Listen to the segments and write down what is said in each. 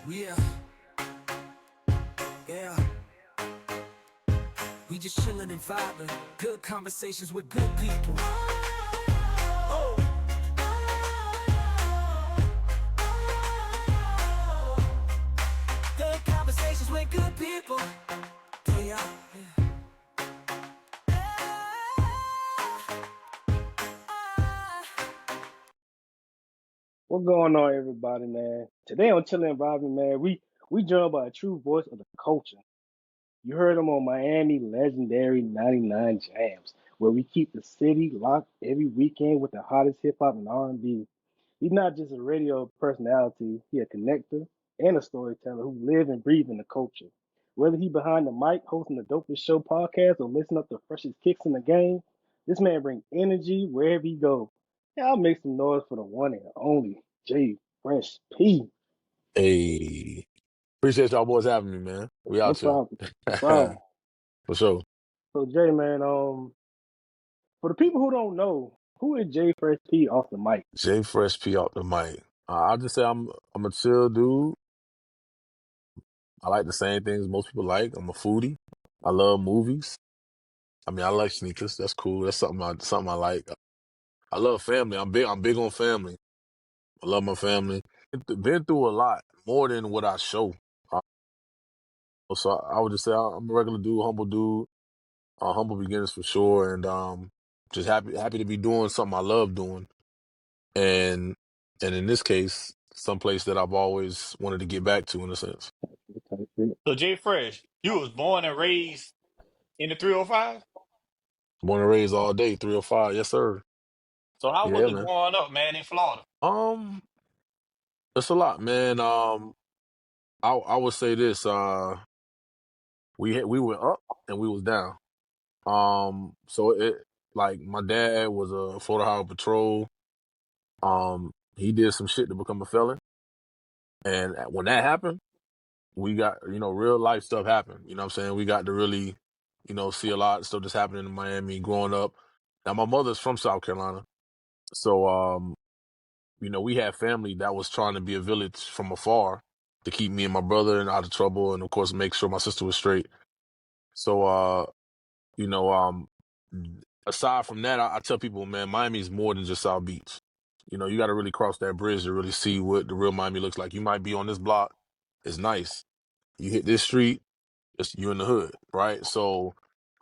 Yeah, yeah. We just chillin' and vibing. Good conversations with good people. Oh, good conversations with good people. Yeah, yeah. What's going on, everybody, man? Today on Chillin' and Vibing, man, we joined by a true voice of the culture. You heard him on Miami legendary 99 Jams, where we keep the city locked every weekend with the hottest hip hop and R&B. He's not just a radio personality; he a connector and a storyteller who live and breathe in the culture. Whether he behind the mic hosting the dopest show podcast or listen up the freshest kicks in the game, this man brings energy wherever he go. Y'all make some noise for the one and only J Fresh P. Hey, appreciate y'all boys having me, man. We No out here. problem. No problem. For sure. So Jay, man, for the people who don't know, who is J Fresh P off the mic? J Fresh P out the mic. I'll just say I'm a chill dude. I like the same things most people like. I'm a foodie. I love movies. I mean, I like sneakers. That's cool. That's something I like. I love family. I'm big on family. I love my family. Been through a lot more than what I show. So I would just say I'm a regular dude, humble dude. Humble beginnings for sure, and just happy to be doing something I love doing. and and in this case, someplace that I've always wanted to get back to in a sense. Type shit. So Jay Fresh, you was born and raised in the 305. Born and raised all day, 305, yes sir. So how was Yeah, it man. growing up, man, in Florida? Um, it's a lot, man. I would say this. We were up and we was down. So it like my dad was a Florida Highway Patrol. He did some shit to become a felon, and when that happened, we got real life stuff happened. You know what I'm saying? We got to really see a lot of stuff that's happening in Miami growing up. Now my mother's from South Carolina, so we had family that was trying to be a village from afar to keep me and my brother and out of trouble, and of course make sure my sister was straight. So you know um aside from that, I tell people, man, Miami is more than just South Beach. You got to really cross that bridge to really see what the real Miami looks like. You might be on this block, it's nice. You hit this street, you in the hood, right? So,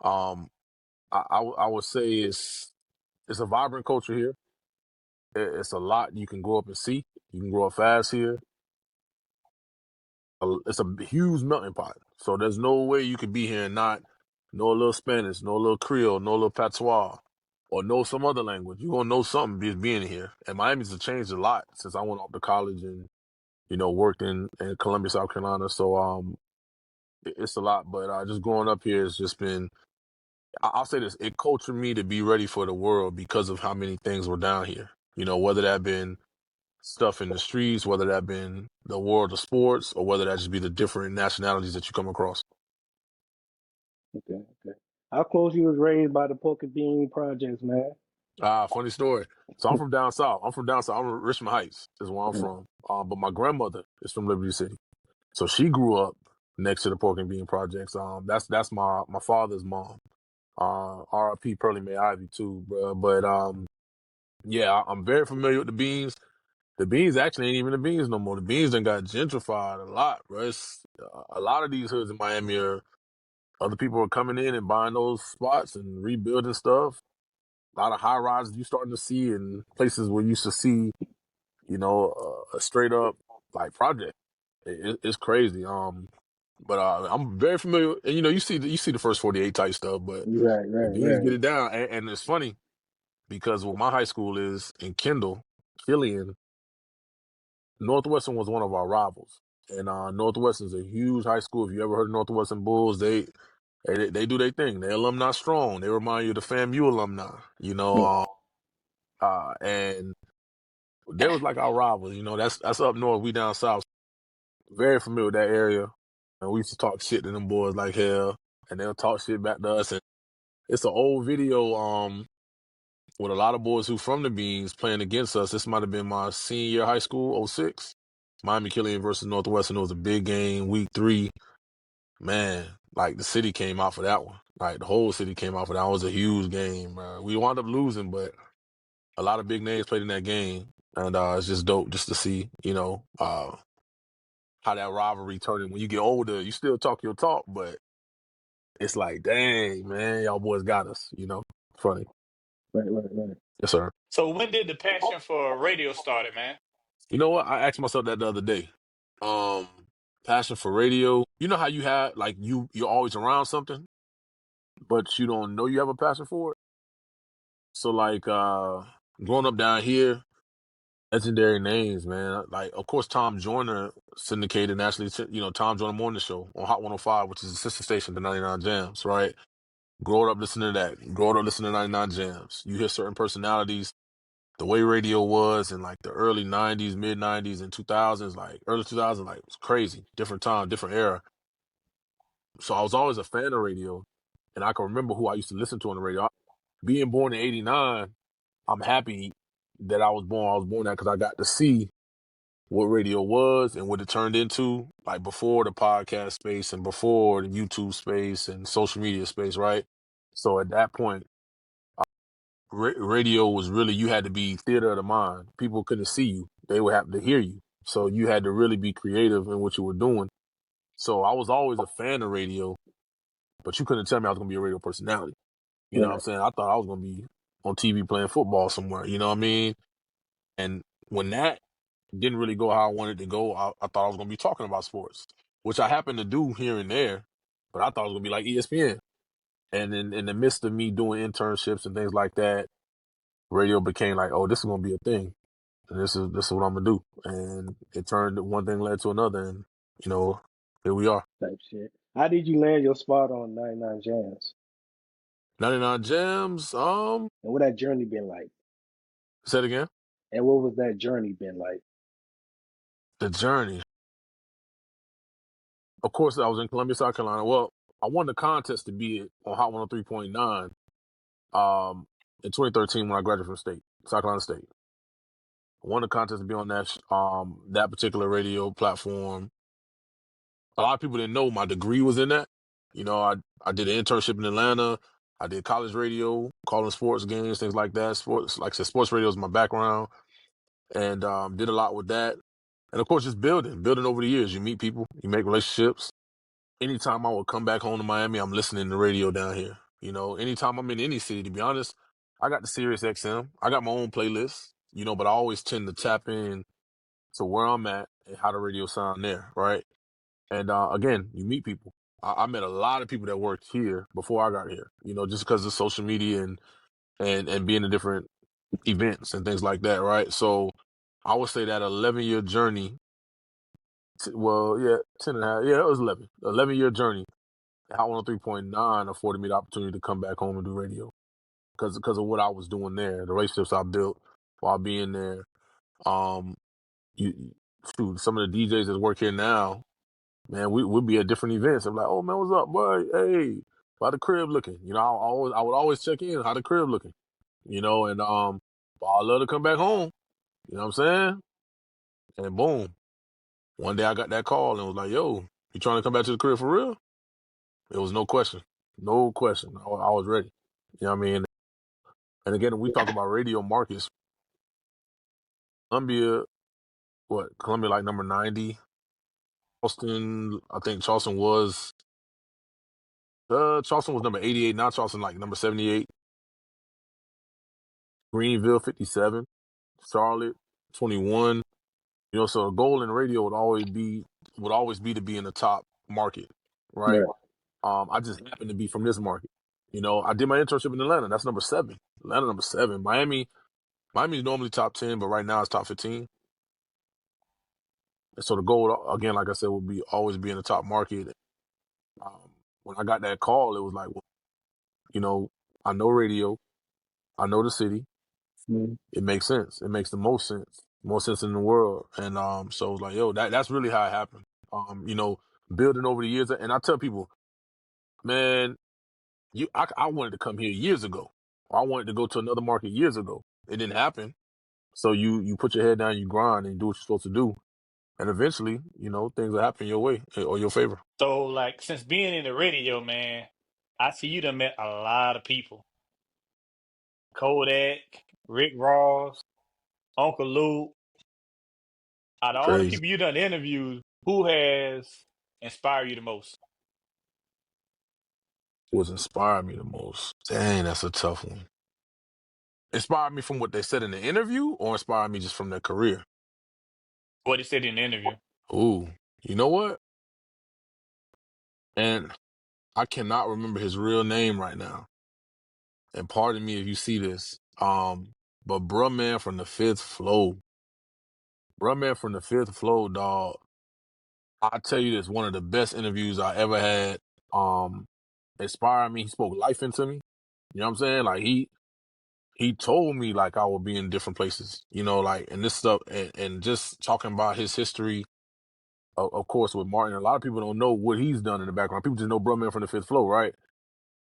um, I would say it's a vibrant culture here. It's a lot you can grow up and see. You can grow up fast here. It's a huge melting pot. So there's no way you could be here and not know a little Spanish, know a little Creole, know a little Patois, or know some other language. You're gonna know something just being here. And Miami's has changed a lot since I went off to college and worked in Columbia, South Carolina. So it's a lot. But just growing up here has just been, I'll say this, it cultured me to be ready for the world because of how many things were down here. Whether that been stuff in the streets, whether that been the world of sports, or whether that just be the different nationalities that you come across. Okay, okay. How close you was raised by the Pork and Bean projects, man? Funny story. So I'm from down south. I'm from Richmond Heights is where I'm Yeah. from. But my grandmother is from Liberty City. So she grew up next to the Pork and Bean projects. That's my father's mom. R.I.P. Pearlie Mae Ivy too, bro. But yeah, I'm very familiar with the beans. The beans actually ain't even the beans no more. The beans done got gentrified a lot, bro. A lot of these hoods in Miami are other people are coming in and buying those spots and rebuilding stuff. A lot of high rises you starting to see in places where you used to see, a straight up like project. It's crazy. But I'm very familiar. And you see the first 48 type stuff, but Right, the right, beans get right. it down, and it's funny because where my high school is in Kendall, Killian, Northwestern was one of our rivals, and Northwestern's a huge high school. If you ever heard of Northwestern Bulls, they do their thing. They alumni strong. They remind you of the FAMU alumni. Hmm. And they was like our rivals. That's up north. We down south. Very familiar with that area, and we used to talk shit to them boys like hell, and they'll talk shit back to us. And it's an old video with a lot of boys who from the Beans playing against us. This might have been my senior year of high school, '06. Miami Killian versus Northwestern. It was a big game, week 3. Man, like the city came out for that one. Like the whole city came out for that. It was a huge game. We wound up losing, but a lot of big names played in that game, and it's just dope just to see, how that rivalry turned. When you get older, you still talk your talk, but it's like, dang, man, y'all boys got us. Funny. Right. Yes, sir. So when did the passion for radio started, man? You know what? I asked myself that the other day. Um, Passion for radio. You know how you have like you're always around something, but you don't know you have a passion for it. So like growing up down here, legendary names, man. Like of course Tom Joyner syndicated nationally. Tom Joyner Morning Show on Hot 105, which is a sister station to 99 Jams, right? Growing up listening to that. Growing up listening to 99 Jams. You hear certain personalities. The way radio was in like the early 90s, mid 90s, and 2000s, like early 2000s, like it was crazy. Different time, different era. So I was always a fan of radio, and I can remember who I used to listen to on the radio. Being born in '89, I'm happy that I was born. I was born that because I got to see what radio was and what it turned into, like before the podcast space and before the YouTube space and social media space, right? So at that point, radio was really, you had to be theater of the mind. People couldn't see you. They would have to hear you. So you had to really be creative in what you were doing. So I was always a fan of radio, but you couldn't tell me I was going to be a radio personality. You know what I'm Right. saying? I thought I was going to be on TV playing football somewhere. You know what I mean? And when that didn't really go how I wanted to go, I thought I was going to be talking about sports, which I happened to do here and there, but I thought it was going to be like ESPN. And in the midst of me doing internships and things like that, radio became like, oh, this is going to be a thing. And this is what I'm going to do. And it turned, one thing led to another. And, here we are. Type shit. How did you land your spot on 99 Jams? 99 Jams. And what that journey been like? Say it again. And what was that journey been like? The journey. Of course, I was in Columbia, South Carolina. Well, I won the contest to be on Hot 103.9 in 2013 when I graduated from South Carolina State. I won the contest to be on that particular radio platform. A lot of people didn't know my degree was in that. I did an internship in Atlanta. I did college radio, calling sports games, things like that. Sports, like I said, sports radio is my background, and did a lot with that. And of course, just building over the years. You meet people, you make relationships. Anytime I would come back home to Miami, I'm listening to radio down here. Anytime I'm in any city, to be honest, I got the Sirius XM. I got my own playlist, but I always tend to tap in to where I'm at and how the radio sound there, right? And again, you meet people. I met a lot of people that worked here before I got here, just because of social media and being in different events and things like that, right? So I would say that 11-year journey, 10 and a half, yeah, it was 11. 11-year journey. Hot 103.9 afforded me the opportunity to come back home and do radio because of what I was doing there, the relationships I built while being there. Um, some of the DJs that work here now, man, we'd be at different events. I'm like, oh man, what's up, boy? Hey, how the crib looking? I would always check in, how the crib looking, and I love to come back home. You know what I'm saying? And boom, one day I got that call and was like, yo, you trying to come back to the crib for real? It was no question. No question. I was ready. You know what I mean? And again, we talk about radio markets. Columbia, Columbia like number 90. Charleston, I think Charleston was number 88. Now Charleston like number 78. Greenville 57. Charlotte 21. So the goal in radio would always be to be in the top market, right? Right. I just happened to be from this market. I did my internship in Atlanta. That's number 7. Atlanta number 7. Miami's normally top 10, but right now it's top 15. And so the goal, again, like I said, would be always be in the top market. When I got that call, it was like, well, I know radio, I know the city. Mm-hmm. It makes sense. It makes the most sense in the world. And so it was like, yo, that's really how it happened. Building over the years. And I tell people, man, I wanted to come here years ago. I wanted to go to another market years ago. It didn't happen. So you put your head down, you grind, and do what you're supposed to do. And eventually, things will happen your way or your favor. So, like, since being in the radio, man, I see you done met a lot of people. Kodak, Rick Ross, Uncle Luke. Out of all the Crazy. people you done interviewed, who has inspired you the most? What's inspired me the most? Dang, that's a tough one. Inspired me from what they said in the interview or inspired me just from their career? What he said in the interview. Ooh, you know what? And I cannot remember his real name right now. And pardon me if you see this. But bruh man from the fifth flow. Bruh man from the fifth flow, dog. I tell you this, one of the best interviews I ever had. Inspired me. He spoke life into me. You know what I'm saying? Like he told me like I would be in different places, like and this stuff and just talking about his history, of course, with Martin. A lot of people don't know what he's done in the background. People just know Bruh Man from the Fifth Flow, right?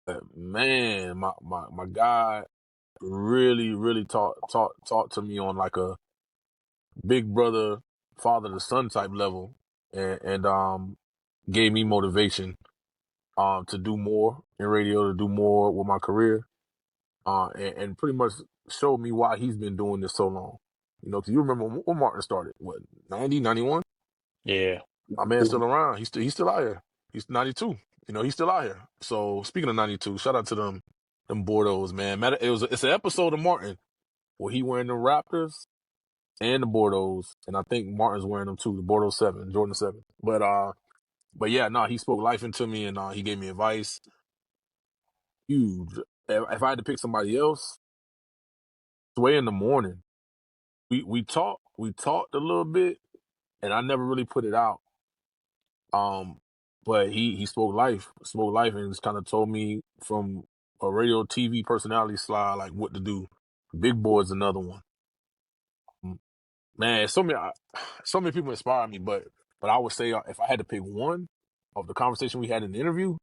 But man, my guy really, really talked to me on like a big brother, father to son type level, and gave me motivation to do more in radio, to do more with my career. And pretty much showed me why he's been doing this so long. Because you remember when Martin started, what, 90, 91? Yeah. My man's still around. He's still out here. He's 92. He's still out here. So speaking of 92, shout out to them Bordeaux, man. It's an episode of Martin where he wearing the Raptors and the Bordeaux, and I think Martin's wearing them too, the Bordeaux 7, Jordan 7. But yeah, no, he spoke life into me, and he gave me advice. Huge. If I had to pick somebody else, Sway in the morning. We talked a little bit, and I never really put it out. But he spoke life, and just kind of told me from a radio TV personality slide like what to do. Big Boy's another one. Man, so many people inspire me, but I would say if I had to pick one of the conversation we had in the interview,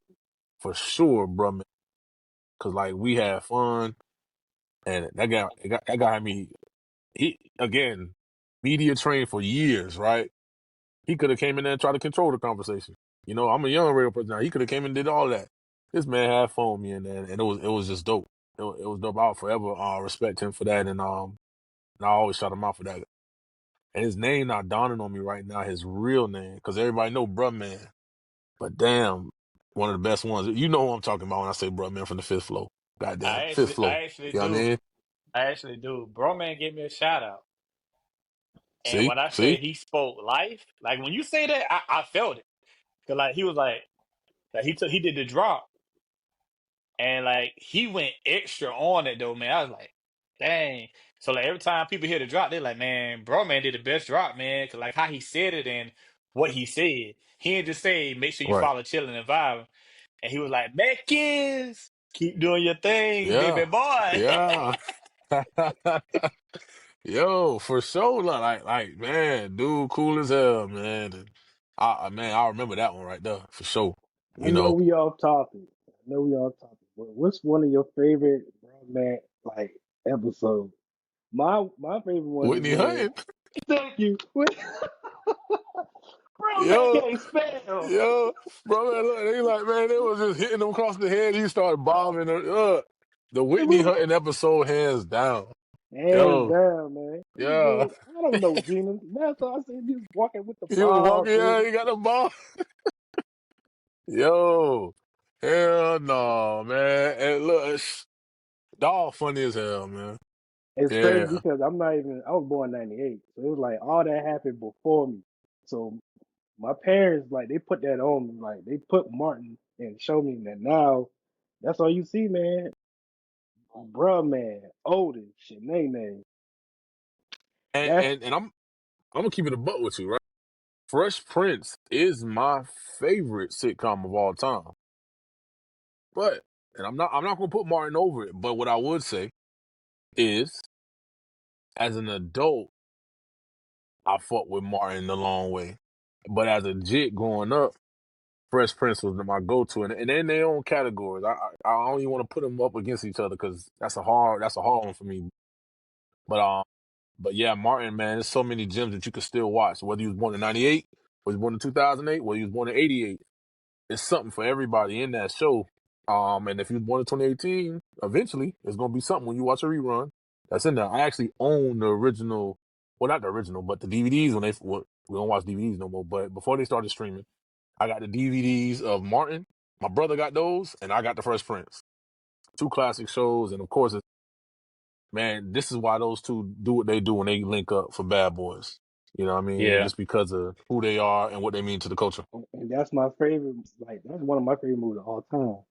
for sure, bro, man, because like we had fun, and that guy had me. He again, media trained for years, right? He could have came in there and tried to control the conversation. I'm a young radio person now. He could have came and did all that. This man had fun with me in there, and it was just dope. It was dope. I'll forever respect him for that, and I always shout him out for that. And his name not dawning on me right now, his real name, because everybody know Bruh Man. But damn, one of the best ones. You know who I'm talking about when I say Bruh Man from the Fifth Flow. Goddamn, Fifth Flow. I actually You know what I do. mean? I actually do. Bro, man, give me a shout out. And See? when I say See? he spoke life, like when you say that, I felt it. Cause like he was like he did the drop, and like he went extra on it though, man. I was like, dang. So like every time people hear the drop, they're like, man, bro, man did the best drop, man. Cause like how he said it and what he said, he didn't just say make sure you Right. follow chilling and vibe. And he was like, Mekins, keep doing your thing, baby Yeah. boy. Yeah. Yo, for sure. Like, man, dude, cool as hell, man. And I remember that one right there for sure. I You know know, we off topic. I know we off topic. But what's one of your favorite Broadman like episodes? My favorite one is Whitney when Hunting. thank you. When Broadman Yo, can't spell. yo, bro, man, look, they like, man, they was just hitting him across the head. He started bombing. The And we Whitney was Hunting episode, hands down. hands Yo, down, man. He was yeah, doing I don't know, Gina. That's all I said. He was walking with the he was ball, walking. Yeah, man. he got the bomb. Yo, hell no, man. And look, dog, funny as hell, man. It's crazy Yeah. because I was born in '98. So it was like all that happened before me. So my parents, like, they put that on me. Like, they put Martin and showed me that now that's all you see, man. Bruh, man. Oldest, Shanae. And That's and and I'm gonna keep it a buck with you, right? Fresh Prince is my favorite sitcom of all time. But and I'm not gonna put Martin over it, but what I would say is as an adult, I fought with Martin the long way. But as a jit growing up, Fresh Prince was my go-to, and they're in their own categories. I don't even want to put them up against each other because that's a hard one for me. But But yeah, Martin, man, there's so many gems that you can still watch. Whether you was born in '98, whether you was born in 2008, whether you was born in '88, it's something for everybody in that show. And if you was born in 2018, eventually it's gonna be something when you watch a rerun that's in there. I actually own the original, well, not the original, but the DVDs when we don't watch DVDs no more. But before they started streaming, I got the DVDs of Martin. My brother got those, and I got the Fresh Prince. Two classic shows, and of course, man, this is why those two do what they do when they link up for Bad Boys. You know what I mean? Yeah. Just because of who they are and what they mean to the culture. And that's my favorite. Like that's one of my favorite movies of all time.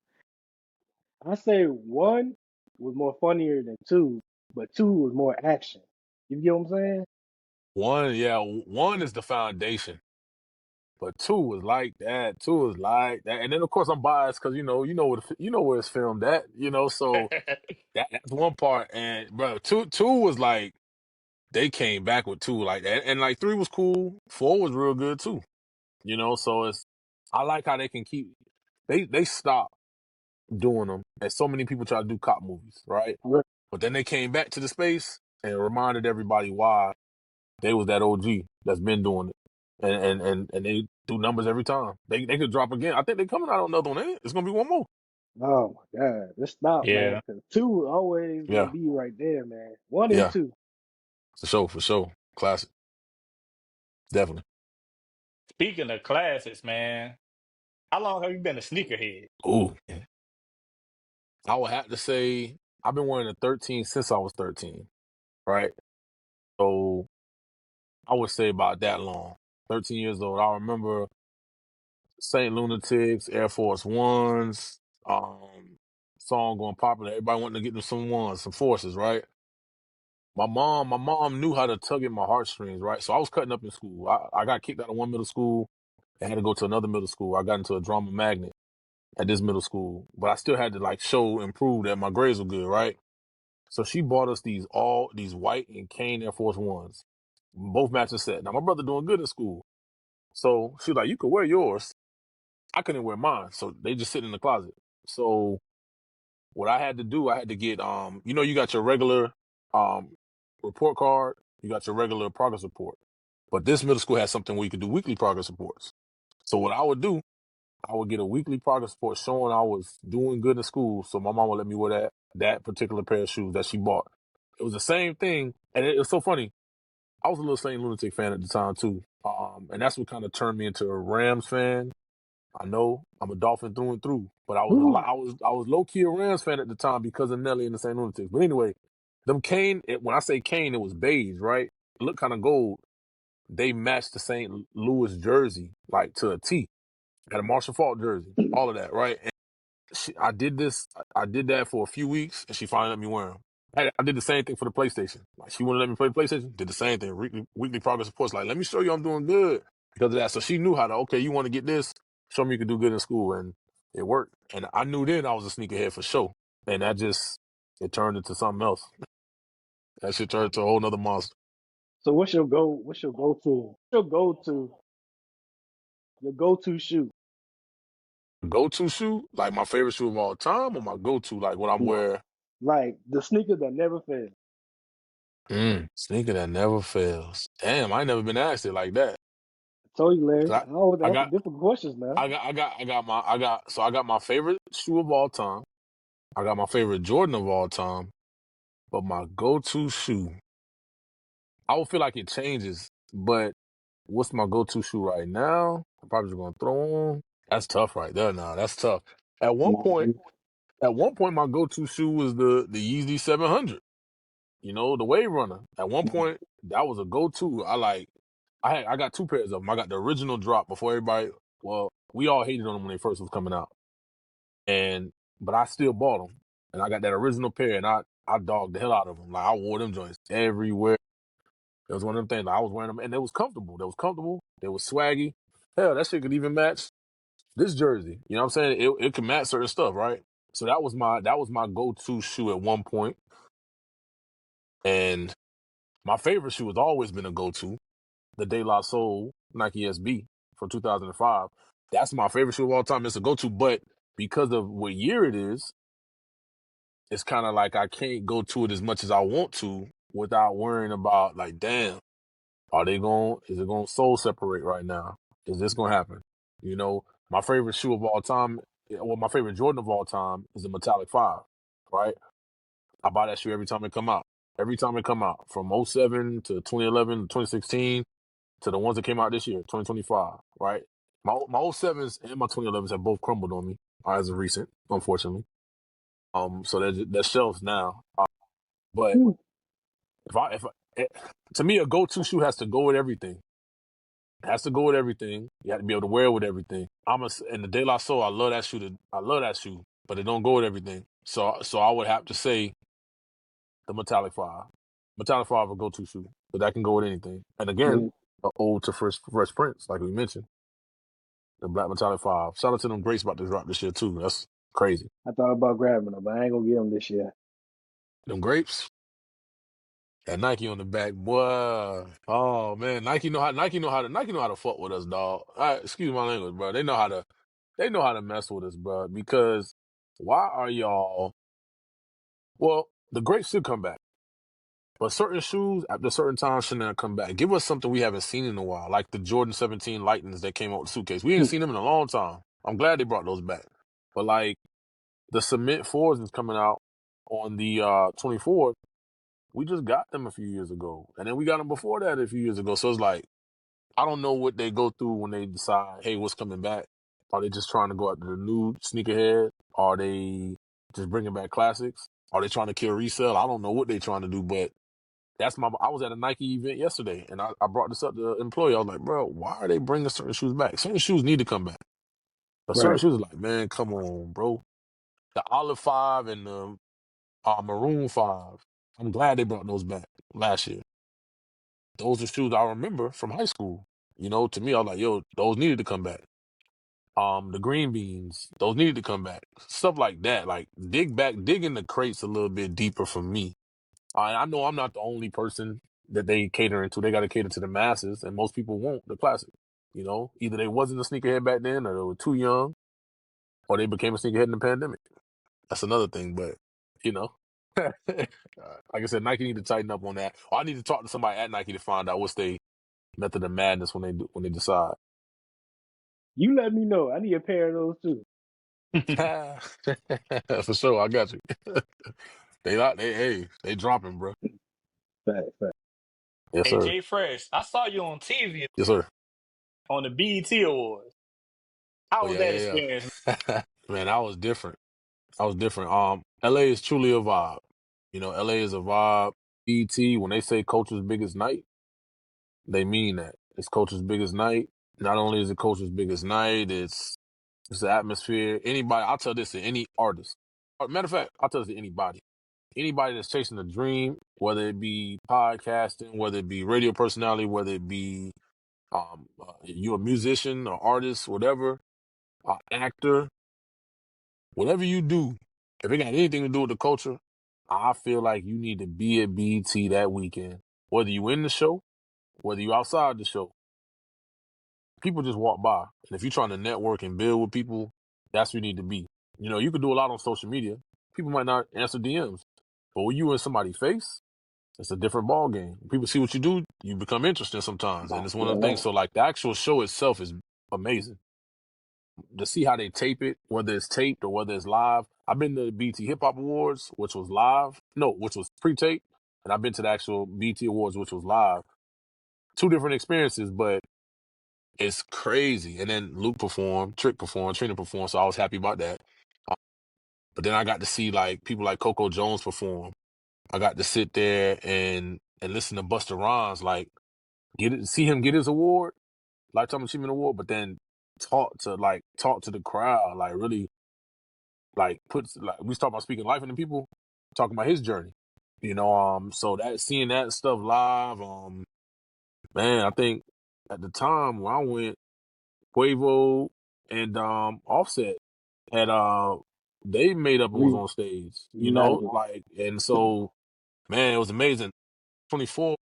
I say one was more funnier than two, but two was more action. You get what I'm saying? One is the foundation, but two was like that. Two was like that, and then of course I'm biased because you know where it's filmed at. So that's one part. And bro, two was like they came back with two like that, and like three was cool. Four was real good too. So I like how they can keep they stop doing them, and so many people try to do cop movies, right? Right. But then they came back to the space and reminded everybody why they was that OG that's been doing it, and they do numbers every time. They could drop again. I think they coming out on another one. Ain't it? It's gonna be one more. Oh my God. Let's stop, man. Yeah. 'Cause two is always gonna Yeah, be right there, man. One and yeah, two. for sure, classic, definitely. Speaking of classics, man, how long have you been a sneakerhead? Ooh, I would have to say I've been wearing a 13 since I was 13, right? So I would say about that long. 13 years old. I remember Saint Lunatics, Air Force Ones, song going popular. Everybody wanting to get them some ones, some forces, right? My mom knew how to tug at my heartstrings, right? So I was cutting up in school. I got kicked out of one middle school and had to go to another middle school. I got into a drama magnet at this middle school, but I still had to like show and prove that my grades were good, right? So she bought us these white and cane Air Force Ones, both matching set. Now my brother doing good in school, so she's like, "You could wear yours." I couldn't wear mine, so they just sit in the closet. So what I had to do, I had to get you got your regular um report card, you got your regular progress report. But this middle school had something where you could do weekly progress reports. So what I would do, I would get a weekly progress report showing I was doing good in school. So my mom would let me wear that particular pair of shoes that she bought. It was the same thing, and it was so funny. I was a little Saint Lunatic fan at the time too, and that's what kind of turned me into a Rams fan. I know I'm a Dolphin through and through, but Ooh. I was low key a Rams fan at the time because of Nelly and the St. Lunatics. But anyway, them Kane. When I say Kane, it was beige, right? It looked kind of gold. They matched the St. Louis jersey like to a T. Had a Marshall Faulk jersey, all of that, right? And I did this. I did that for a few weeks, and she finally let me wear them. I did the same thing for the PlayStation. Like she wouldn't let me play the PlayStation. Did the same thing. Weekly progress reports. Like, let me show you I'm doing good because of that. So she knew how to. Okay, you want to get this? Show me you can do good in school, and it worked. And I knew then I was a sneakerhead for sure. And it turned into something else. That shit turned into a whole nother monster. So what's your go? What's your go-to? Your go-to? Your go-to shoe? Go-to shoe, like my favorite shoe of all time, or my go-to, like what I'm wearing. Like the sneaker that never fails. Sneaker that never fails. Damn, I ain't never been asked it like that. I told you, Larry. 'Cause I always I answer got, different questions now. I got my favorite shoe of all time. I got my favorite Jordan of all time, but my go-to shoe, I would feel like it changes. But what's my go-to shoe right now? I'm probably just gonna throw on. That's tough right there. Now that's tough. At one point, Mhm. my go-to shoe was the Yeezy 700. The Wave Runner. At one point, that was a go-to. I got two pairs of them. I got the original drop before everybody. Well, we all hated on them when they first was coming out, but I still bought them, and I got that original pair, and I dogged the hell out of them. Like I wore them joints everywhere. It was one of them things. Like, I was wearing them, and it was comfortable. They was comfortable. They was swaggy. Hell, that shit could even match this jersey. You know what I'm saying? It can match certain stuff, right? So that was my go-to shoe at one point, and my favorite shoe has always been a go-to. The De La Soul Nike SB from 2005. That's my favorite shoe of all time. It's a go-to, but because of what year it is, it's kind of like I can't go to it as much as I want to without worrying about like, damn, is it going to soul separate right now? Is this going to happen? You know, my favorite shoe of all time, well, my favorite Jordan of all time is the Metallic 5, right? I buy that shoe every time it come out. Every time it come out, from '07 to 2011 to 2016 to the ones that came out this year, 2025, right? My '07s and my 2011s have both crumbled on me as of recent, unfortunately. So that shelves now. But Hmm. if I, it, to me, a go-to shoe has to go with everything. It has to go with everything. You have to be able to wear it with everything. In the De La Soul, I love that shoe. I love that shoe, but it don't go with everything. So I would have to say the Metallic 5. Metallic 5 a go-to shoe, but that can go with anything. And again, Yeah. an ode to Fresh Prince, like we mentioned, the Black Metallic 5. Shout out to them Greats about to drop this year too. That's crazy. I thought about grabbing them, but I ain't gonna get them this year. Them Grapes, that Nike on the back, boy. Oh man, Nike know how to fuck with us, dog. Excuse my language, bro. They know how to mess with us, bro. Because why are y'all? Well, the Grapes should come back. But certain shoes, after a certain time, should not come back. Give us something we haven't seen in a while, like the Jordan 17 Lightnings that came out with the suitcase. We ain't Hmm. seen them in a long time. I'm glad they brought those back. But like the Cement 4s is coming out on the 24th. We just got them a few years ago. And then we got them before that a few years ago. So it's like, I don't know what they go through when they decide, hey, what's coming back? Are they just trying to go after the new sneakerhead? Are they just bringing back classics? Are they trying to kill resale? I don't know what they're trying to do, but I was at a Nike event yesterday, and I brought this up to the employee. I was like, bro, why are they bringing certain shoes back? Certain shoes need to come back. But certain Right. shoes are like, man, come on, bro. The Olive 5 and the Maroon 5, I'm glad they brought those back last year. Those are shoes I remember from high school. You know, to me, I was like, yo, those needed to come back. The green beans, those needed to come back. Stuff like that. Like, dig in the crates a little bit deeper for me. I know I'm not the only person that they catering to. They got to cater to the masses, and most people want the classic. You know, either they wasn't a sneakerhead back then, or they were too young, or they became a sneakerhead in the pandemic. That's another thing, but you know, like I said, Nike need to tighten up on that. Or I need to talk to somebody at Nike to find out what's their method of madness when they decide. You let me know. I need a pair of those too. For sure, I got you. They dropping, bro. Fact. Yes, Hey, sir. Jay Fresh, I saw you on TV Yes, sir. on the BET Awards. How Oh was yeah, that yeah, experience? yeah. Man, I was different. I was different. LA is truly a vibe. You know, LA is a vibe. BT, when they say culture's biggest night, they mean that. It's culture's biggest night. Not only is it culture's biggest night, it's the atmosphere. Anybody, I'll tell this to any artist. Matter of fact, I'll tell this to anybody. Anybody that's chasing a dream, whether it be podcasting, whether it be radio personality, whether it be you a musician or artist, whatever, actor, whatever you do, if it got anything to do with the culture, I feel like you need to be at BT that weekend. Whether you in the show, whether you outside the show, people just walk by. And if you're trying to network and build with people, that's where you need to be. You know, you can do a lot on social media. People might not answer DMs. But when you in somebody's face, it's a different ball game. People see what you do, you become interesting sometimes. And it's one of the things. Yeah. So like the actual show itself is amazing. To see how they tape it, whether it's taped or whether it's live. I've been to the BT Hip Hop Awards, which was live. No, which was pre-taped. And I've been to the actual BT Awards, which was live. Two different experiences, but it's crazy. And then Luke performed, Trick performed, Trina performed, so I was happy about that. Um, But then I got to see like people like Coco Jones perform. I got to sit there and listen to Busta Rhymes, like see him get his award, Lifetime Achievement Award, but then talk to the crowd, like really like puts like we talk about speaking life into people, talking about his journey. You know, so that seeing that stuff live, man, I think at the time when I went, Quavo and Offset had they made up and was Re- on stage, you know, Reunited. like and so man, it was amazing. 24,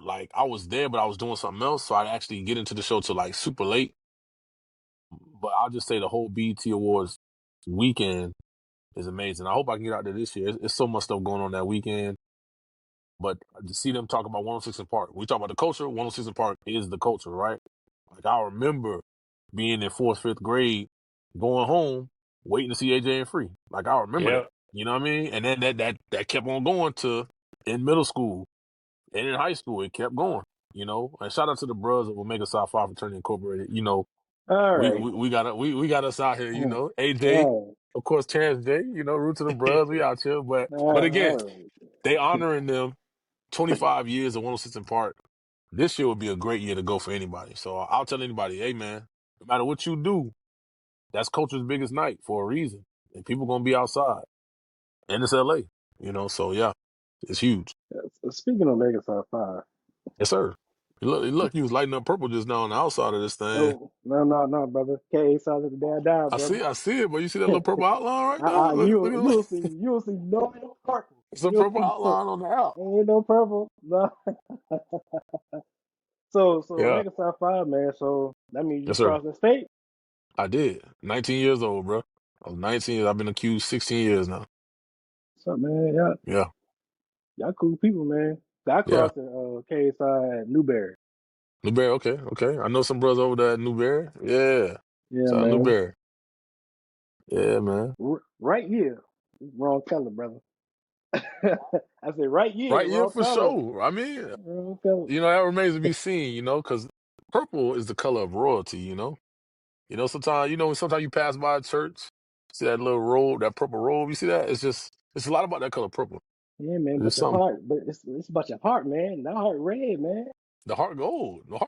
like I was there, but I was doing something else, so I actually get into the show till like super late. But I'll just say the whole BET Awards weekend is amazing. I hope I can get out there this year. It's so much stuff going on that weekend. But to see them talk about 106 and Park, we talk about the culture. 106 and Park is the culture, right? Like I remember being in fourth, fifth grade, going home, waiting to see AJ and Free. Like I remember that. Yep. You know what I mean? And then that kept on going to in middle school and in high school. It kept going. You know, and shout out to the brothers of Omega Psi Phi Fraternity Incorporated. You know, All we right. we, we got we got us out here. You All know, AJ, right. of course, Chance J. You know, root to the brothers. We out here, but again, All they honoring them 25 years of 106 and Park. This year would be a great year to go for anybody. So I'll tell anybody, hey man, no matter what you do, that's culture's biggest night for a reason. And people gonna be outside. And it's LA. You know, so yeah, it's huge. right. Speaking of Mega Sci Fi, Yes, sir. Look, you was lighting up purple just now on the outside of this thing. oh no, brother. K sounds like the dad died, brother. I see it, but you see that little purple outline right there? Look at You'll see no purple. it's a You'll purple see no outline on the out. ain't no purple. No. So Yeah. Mega Sci Fi, man. So that means you Yes, sir. crossed the state. I did. 19 years old, bro. I was 19. I've been accused 16 years now. What's up, man? Yeah. Y'all cool people, man. So I Yeah. crossed the KSI at Newberry. Newberry, okay. I know some brothers over there at Newberry. Yeah. Yeah, Shout out man. Newberry. Yeah, man. Right here. Wrong color, brother. I said right here, Right, yeah, wrong for color. sure. I mean, Wrong color. you know, that remains to be seen, you know, because purple is the color of royalty, you know? You know, sometimes you pass by a church, see that little robe, that purple robe, you see that? It's a lot about that color purple. Yeah, man, It's but your something. heart, but it's about your heart, man. That heart red, man. The heart gold, you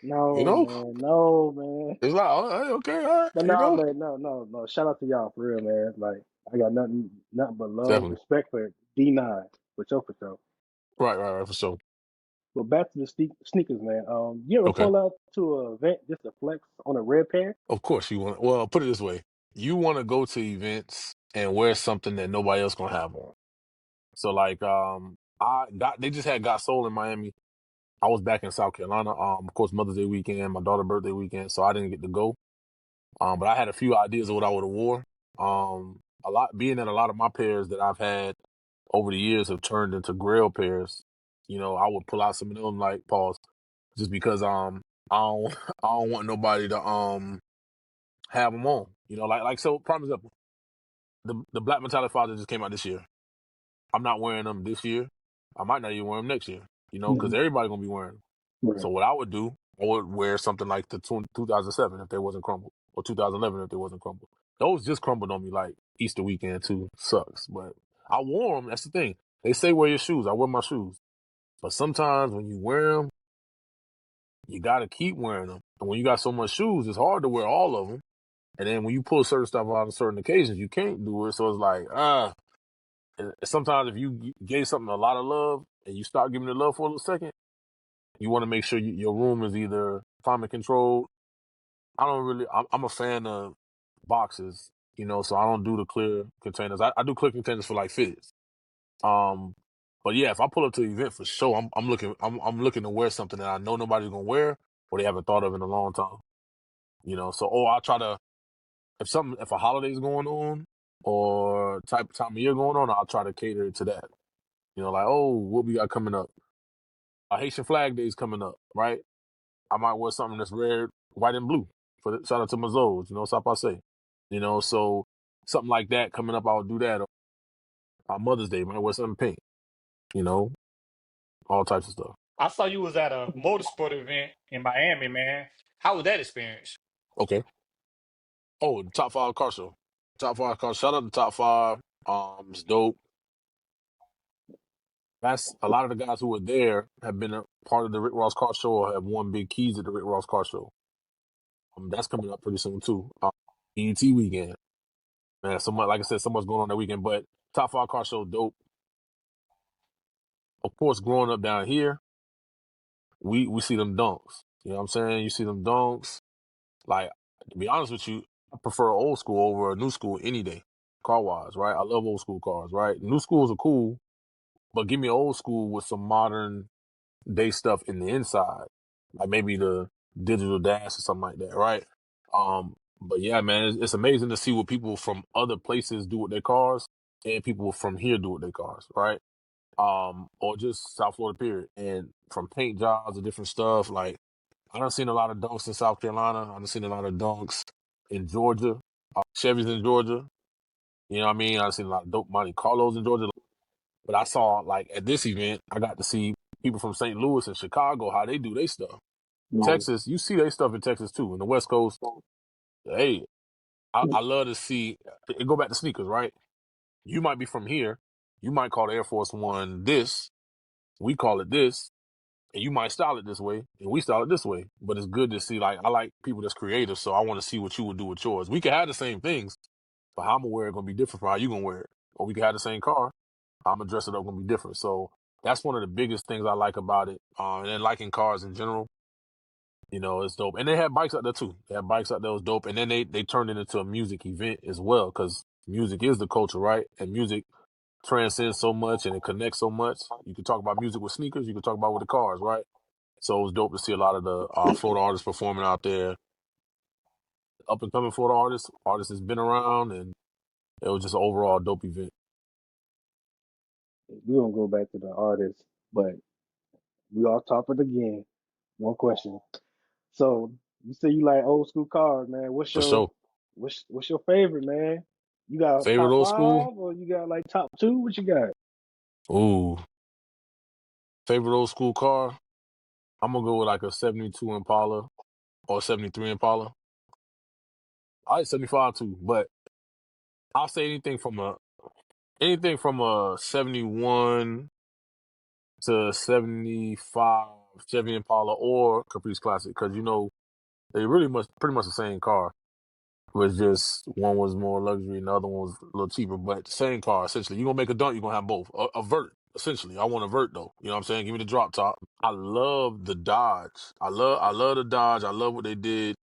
No, know? man, no, man. It's like, oh, hey, okay, all right, But you no, know? man, no. Shout out to y'all for real, man. Like I got nothing but love, Definitely. respect for D9, for sure. Right, for sure. But back to the sneakers, man. You ever Okay. pull out to an event just to flex on a red pair? Of course you want, well, put it this way. You want to go to events and wear something that nobody else gonna have on. So like, they just had Got Soul in Miami. I was back in South Carolina. Of course, Mother's Day weekend, my daughter's birthday weekend, so I didn't get to go. But I had a few ideas of what I would have wore. Being that a lot of my pairs that I've had over the years have turned into grail pairs. You know, I would pull out some of them, like pause, just because I don't I don't want nobody to have them on. You know, like so. Prime example, the Black Metallic Father just came out this year. I'm not wearing them this year. I might not even wear them next year. You know, because Mhm. everybody gonna be wearing them. Right. So what I would do, I would wear something like the 2007 if they wasn't crumbled, or 2011 if they wasn't crumbled. Those just crumbled on me like Easter weekend too. Sucks, but I wore them. That's the thing. They say wear your shoes. I wear my shoes, but sometimes when you wear them, you gotta keep wearing them. And when you got so much shoes, it's hard to wear all of them. And then when you pull certain stuff out on certain occasions, you can't do it. So it's like, and sometimes if you gave something a lot of love and you stop giving it love for a little second, you want to make sure your room is either climate controlled. I'm a fan of boxes, you know, so I don't do the clear containers. I do clear containers for like fitteds. Um, but yeah, if I pull up to an event for sure, I'm looking to wear something that I know nobody's gonna wear or they haven't thought of in a long time. You know, so I'll try to if a holiday's going on or time of year going on, I'll try to cater to that. You know, like, oh, what we got coming up? Haitian Flag Day's coming up, right? I might wear something that's red, white, and blue. Shout out to my Zoes, you know, South say. You know, so something like that coming up, I'll do that. On Mother's Day, might wear something pink. You know, all types of stuff. I saw you was at a motorsport event in Miami, man. How was that experience? Okay. Oh, the top five car show. Top five car. Shout out to top five. It's dope. That's a lot of the guys who were there have been a part of the Rick Ross Car Show or have won big keys at the Rick Ross Car Show. That's coming up pretty soon too. ET weekend. Man, so much, like I said, so much going on that weekend. But top five car show, dope. Of course, growing up down here, we see them dunks. You know what I'm saying? You see them dunks. Like, to be honest with you, I prefer old school over a new school any day, car wise, right? I love old school cars, right? New schools are cool, but give me old school with some modern day stuff in the inside, like maybe the digital dash or something like that, right? But yeah, man, it's amazing to see what people from other places do with their cars and people from here do with their cars, right? or just South Florida period. And from paint jobs to different stuff, like I done seen a lot of dunks in South Carolina. I done seen a lot of dunks in Georgia, Chevys in Georgia. You know what I mean? I done seen a lot of dope Monte Carlos in Georgia. But I saw like at this event, I got to see people from St. Louis and Chicago how they do their stuff. Yeah. Texas, you see their stuff in Texas too. In the West Coast, hey, I love to see it. Go back to sneakers, right? You might be from here. You might call the Air Force One this. We call it this. And you might style it this way, and we style it this way. But it's good to see, like, I like people that's creative, so I want to see what you would do with yours. We can have the same things, but how I'm going to wear it going to be different from how you going to wear it. Or we can have the same car, how I'm going to dress it up going to be different. So that's one of the biggest things I like about it. And then liking cars in general, you know, it's dope. And they had bikes out there too. They had bikes out there, was dope. And then they turned it into a music event as well, because music is the culture, right? And music transcends so much and it connects so much. You can talk about music with sneakers, you can talk about with the cars, right? So it was dope to see a lot of the Florida artists performing out there, up and coming Florida artists that's been around, and it was just an overall dope event. We're gonna go back to the artists, but we off topic again. One question. So you say you like old school cars, man. For sure. What's your favorite, man? You got a Favorite top old school? five or you got like top two? What you got? Ooh. Favorite old school car? I'm going to go with like a 72 Impala or 73 Impala. I like 75 too, but I'll say anything from a 71 to 75 Chevy Impala or Caprice Classic, because you know they pretty much the same car. Was just one was more luxury and the other one was a little cheaper, but same car essentially. You're gonna make a dunk, you're gonna have both. A vert, essentially. I want a vert though. You know what I'm saying? Give me the drop top. I love the Dodge. I love the Dodge. I love what they did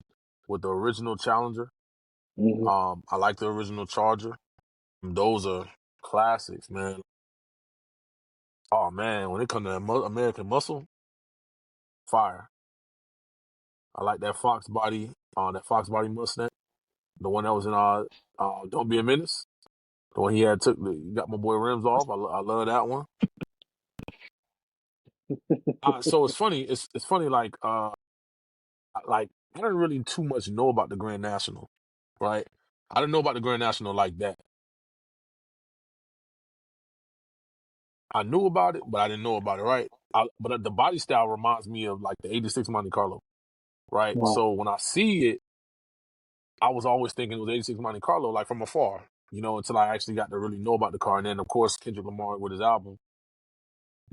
with the original Challenger. Hmm. I like the original Charger. Those are classics, man. Oh man, when it comes to that American Muscle, fire. I like that Fox body Mustang, the one that was in Don't Be a Menace. The one he got my boy rims off. I love that one. So it's funny. It's funny. Like I didn't really too much know about the Grand National, right? I didn't know about the Grand National like that. I knew about it, but I didn't know about it, right? But the body style reminds me of like the '86 Monte Carlo, right? Wow. So when I see it, I was always thinking it was '86 Monte Carlo, like from afar, you know, until I actually got to really know about the car. And then of course Kendrick Lamar with his album.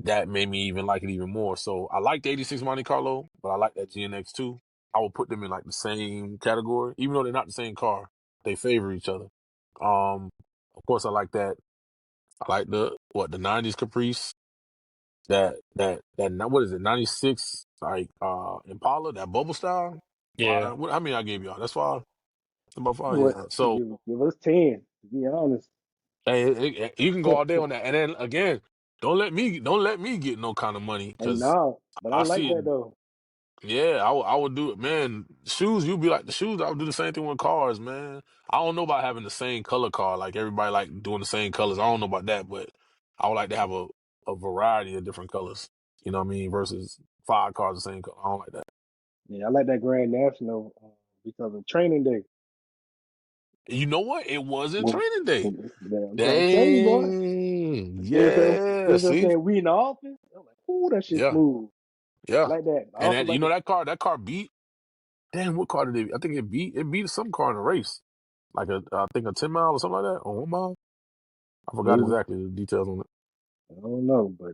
That made me even like it even more. So I like the '86 Monte Carlo, but I like that GNX too. I would put them in like the same category, even though they're not the same car. They favor each other. Of course, I like that. I like the '90s Caprice. What is it? '96 like Impala, that bubble style. Yeah. How many I gave y'all? That's five. About five, What? yeah. So Give us 10. To be honest. hey, you can go all day on that. And then again, don't let me get no kind of money Hey, because no, but I I like see it. that though. Yeah, I would do it, man. Shoes, you be like the shoes. I would do the same thing with cars, man. I don't know about having the same color car, like everybody like doing the same colors. I don't know about that, but I would like to have a variety of different colors. You know what I mean? Versus five cars the same color. I don't like that. Yeah, I like that Grand National because of training day. You know what? It wasn't Well, training day. I'm trying to tell you, boy. Dang. They Yeah. was See? saying we in the office. I'm like, ooh, that shit Yeah. smooth. I Yeah. like that. I And also that you like know the that car beat. Damn, what car did it? I think it beat some car in a race, like I think a 10 mile or something like that, or 1 mile. I forgot movie. exactly the details on it. I don't know, but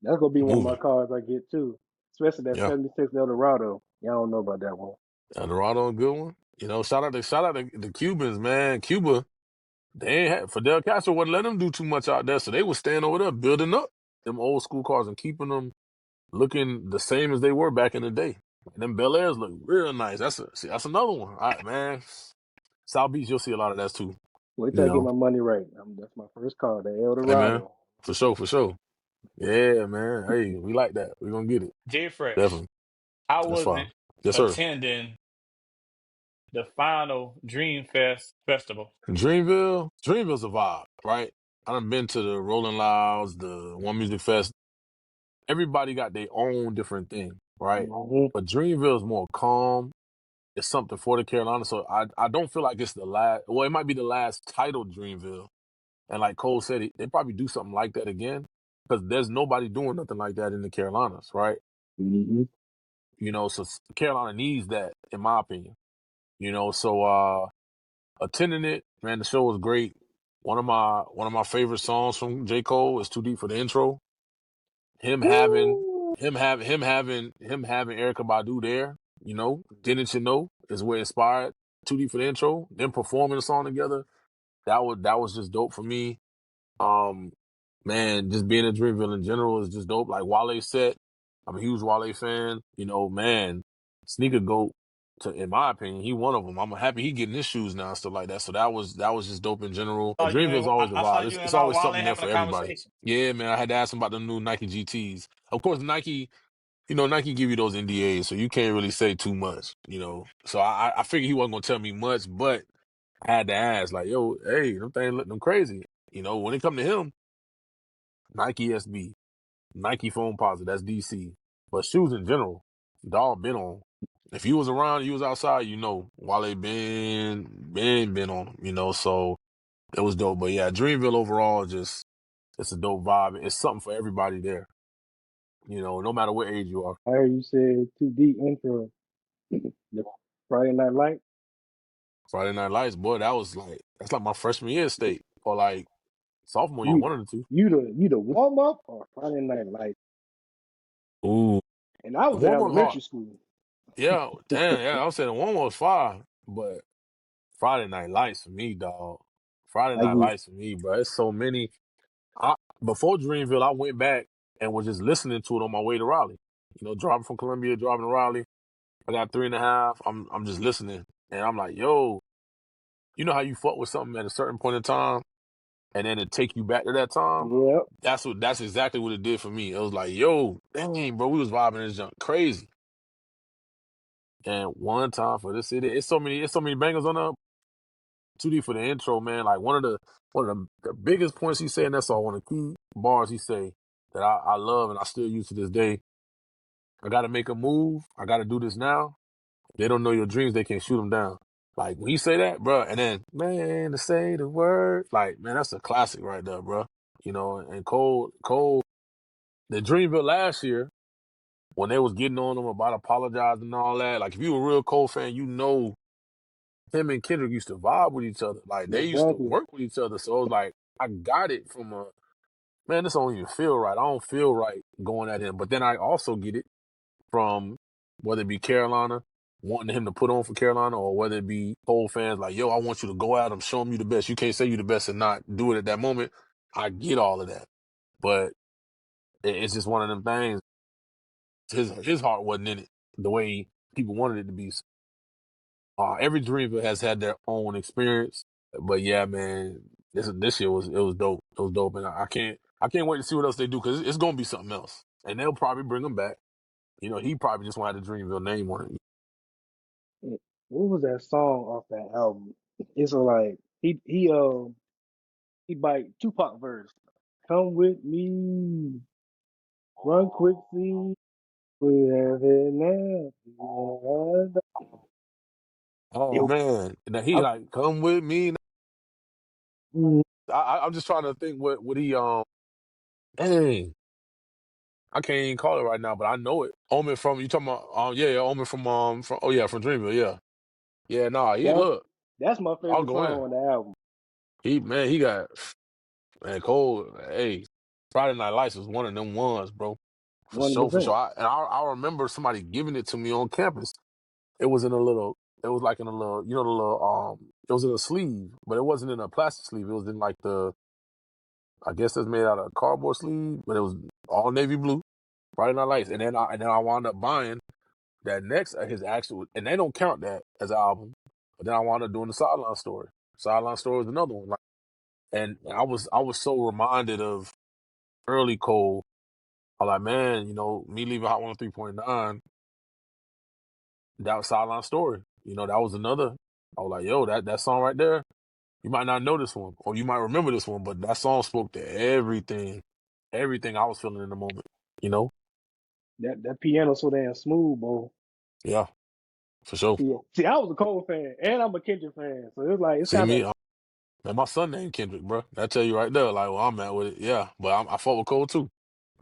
that's gonna be one of my Moving. cars I get too. Especially that Yeah. 76 Eldorado. Y'all don't know about that one. Eldorado, a good one. You know, shout out to the Cubans, man. Cuba, they ain't had Fidel Castro wouldn't let them do too much out there, so they was staying over there building up them old school cars and keeping them looking the same as they were back in the day. And them Bel Airs look real nice. That's another one. All right, man. South Beach, you'll see a lot of that too. Wait till You I get know, my money right. That's my first car, the hey man, Eldorado. for sure, for sure. Yeah, man. Hey, we like that. We gonna get it. J Fresh, Definitely. I That's wasn't fine. Yes, sir. attending the final Dream Fest festival. Dreamville's a vibe, right? I done been to the Rolling Louds, the One Music Fest. Everybody got their own different thing, right? Hmm. But Dreamville is more calm. It's something for the Carolina. So I don't feel like it's the last. Well, it might be the last title Dreamville. And like Cole said, they probably do something like that again because there's nobody doing nothing like that in the Carolinas, right? Hmm. So Carolina needs that, in my opinion. So attending it, man, the show was great. One of my favorite songs from J. Cole is "Too Deep for the Intro." Him having Woo! him having Erica Badu there, didn't you know, is where it inspired "Too Deep for the Intro." Them performing the song together, that was just dope for me. Um, Man, just being in Dreamville in general is just dope. Like Wale said, I'm a huge Wale fan. Man, Sneaker Goat, in my opinion, he one of them. I'm happy he getting his shoes now and stuff like that. So that was just dope in general. Oh, Dreamville's always a I saw vibe. you It's and always Wale something there having for a everybody. conversation. Yeah, man, I had to ask him about the new Nike GTs. Of course, Nike, Nike give you those NDAs, so you can't really say too much. So I figured he wasn't gonna tell me much, but I had to ask, like, yo, hey, them things look them crazy. When it come to him, Nike SB. Nike Foam Positive, that's DC. But shoes in general, dog been on. If you was around, you was outside, Wale been on them, so it was dope. But yeah, Dreamville overall, just, it's a dope vibe. It's something for everybody there, no matter what age you are. I heard you said too deep intro. The Friday Night Light. Friday Night Lights, boy, that's like my freshman year state, or like sophomore year, You one of the two. you the warm up or Friday Night Light? Ooh, And I was in warm up hard. elementary school. Yeah, damn, yeah, I was saying one was fire, but Friday Night Lights for me, dog. Friday Like Night Lights for me, bro. It's so many. I Before Dreamville, I went back and was just listening to it on my way to Raleigh. Driving from Columbia, driving to Raleigh. I got 3.5. I'm just listening, and I'm like, yo, you know how you fuck with something at a certain point in time, and then it take you back to that time. yep. That's exactly what it did for me. It was like, yo, dang, bro, we was vibing this junk crazy. And one time for this city, it's so many bangers on the 2D for the intro, man. Like one of the biggest points he said in that song, one of the key bars he say that I love and I still use to this day. I gotta make a move. I gotta do this now. If they don't know your dreams, they can't shoot them down. Like when he say that, bro, and then man to say the word, like man, that's a classic right there, bro. And Cole, the Dreamville last year when they was getting on him about apologizing and all that. Like if you a real Cole fan, him and Kendrick used to vibe with each other. Like they used to Exactly. work with each other. So it was like I got it from man, this don't even feel right. I don't feel right going at him. But then I also get it from whether it be Carolina, wanting him to put on for Carolina, or whether it be Cole fans like, yo, I want you to go out and show him you the best. You can't say you the best and not do it at that moment. I get all of that. But it's just one of them things. His heart wasn't in it the way people wanted it to be. Every Dreamville has had their own experience, but yeah, man, this year was dope. It was dope, and I can't wait to see what else they do because it's gonna be something else, and they'll probably bring him back. He probably just want to have the Dreamville name on it. What was that song off that album? It's like he bite Tupac verse. Come with me, run quickly. We have it now. Oh It, man, now he I, like come with me. mm, I'm just trying to think what he dang, I can't even call it right now, but I know it. Omen from you talking about yeah, Omen from oh yeah, from Dreamville, yeah. Yeah, nah, he that look, that's my I'll favorite go song in. on the album. He got man, Cole, hey, Friday Night Lights was one of them ones, bro. For One sure, for sure. percent. I remember somebody giving it to me on campus. It was in a little, it was like in a little, the little, it was in a sleeve, but it wasn't in a plastic sleeve. It was in like I guess it's made out of cardboard sleeve, but it was all navy blue, Friday Night Lights. And then I wound up buying that next, his actual, and they don't count that as an album. But then I wound up doing the Sideline Story. Sideline Story was another one. Like, and I was so reminded of early Cole. I'm like, man, me leaving Hot 103.9, that was Sideline Story. That was another. I was like, yo, that song right there. You might not know this one, or you might remember this one, but that song spoke to everything I was feeling in the moment. You know? That piano so damn smooth, boy. Yeah, for sure. Yeah. See, I was a Cole fan, and I'm a Kendrick fan, so it's like it's See kind of me, man, my son named Kendrick, bro. I tell you right there, like where I'm at with it. Yeah, but I fought with Cole too.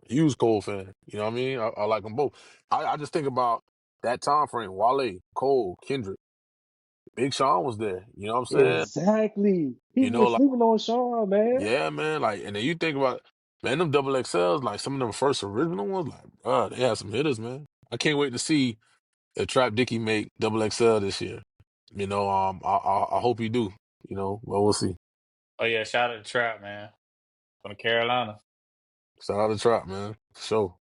Huge Cole fan. You know what I mean? I like them both. I just think about that time frame. Wale, Cole, Kendrick, Big Sean was there. You know what I'm saying? exactly. You People know, were like sleeping on Sean, man. yeah, man. Like, and then you think about man, them double XLs, like some of them first original ones, like they had some hitters, man. I can't wait to see if Trap Dicky make double XL this year. You know, I hope he do. You know, but we'll see. Oh yeah, shout out to Trap, man, from Carolina. Shout out to Trap, man. For sure.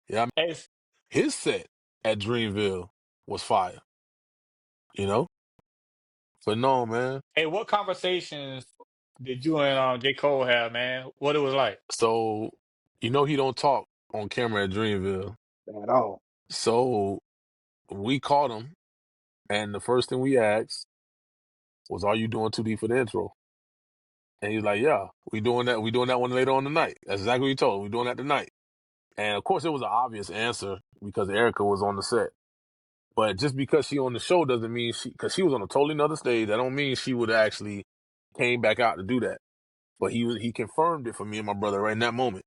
Yeah, I mean, Hey, his set at Dreamville was fire. You know, but no, man. hey, what conversations did you and J. Cole have, man? What it was like? So you know he don't talk on camera at Dreamville. At all. So we caught him, and the first thing we asked was, "Are you doing 2D for the intro?" And he's like, "Yeah, we doing that. We doing that one later on tonight." That's exactly what he told. We doing that tonight. And of course, it was an obvious answer because Erica was on the set. But just because she on the show doesn't mean because she was on a totally another stage. That don't mean she would actually came back out to do that. But he confirmed it for me and my brother right in that moment.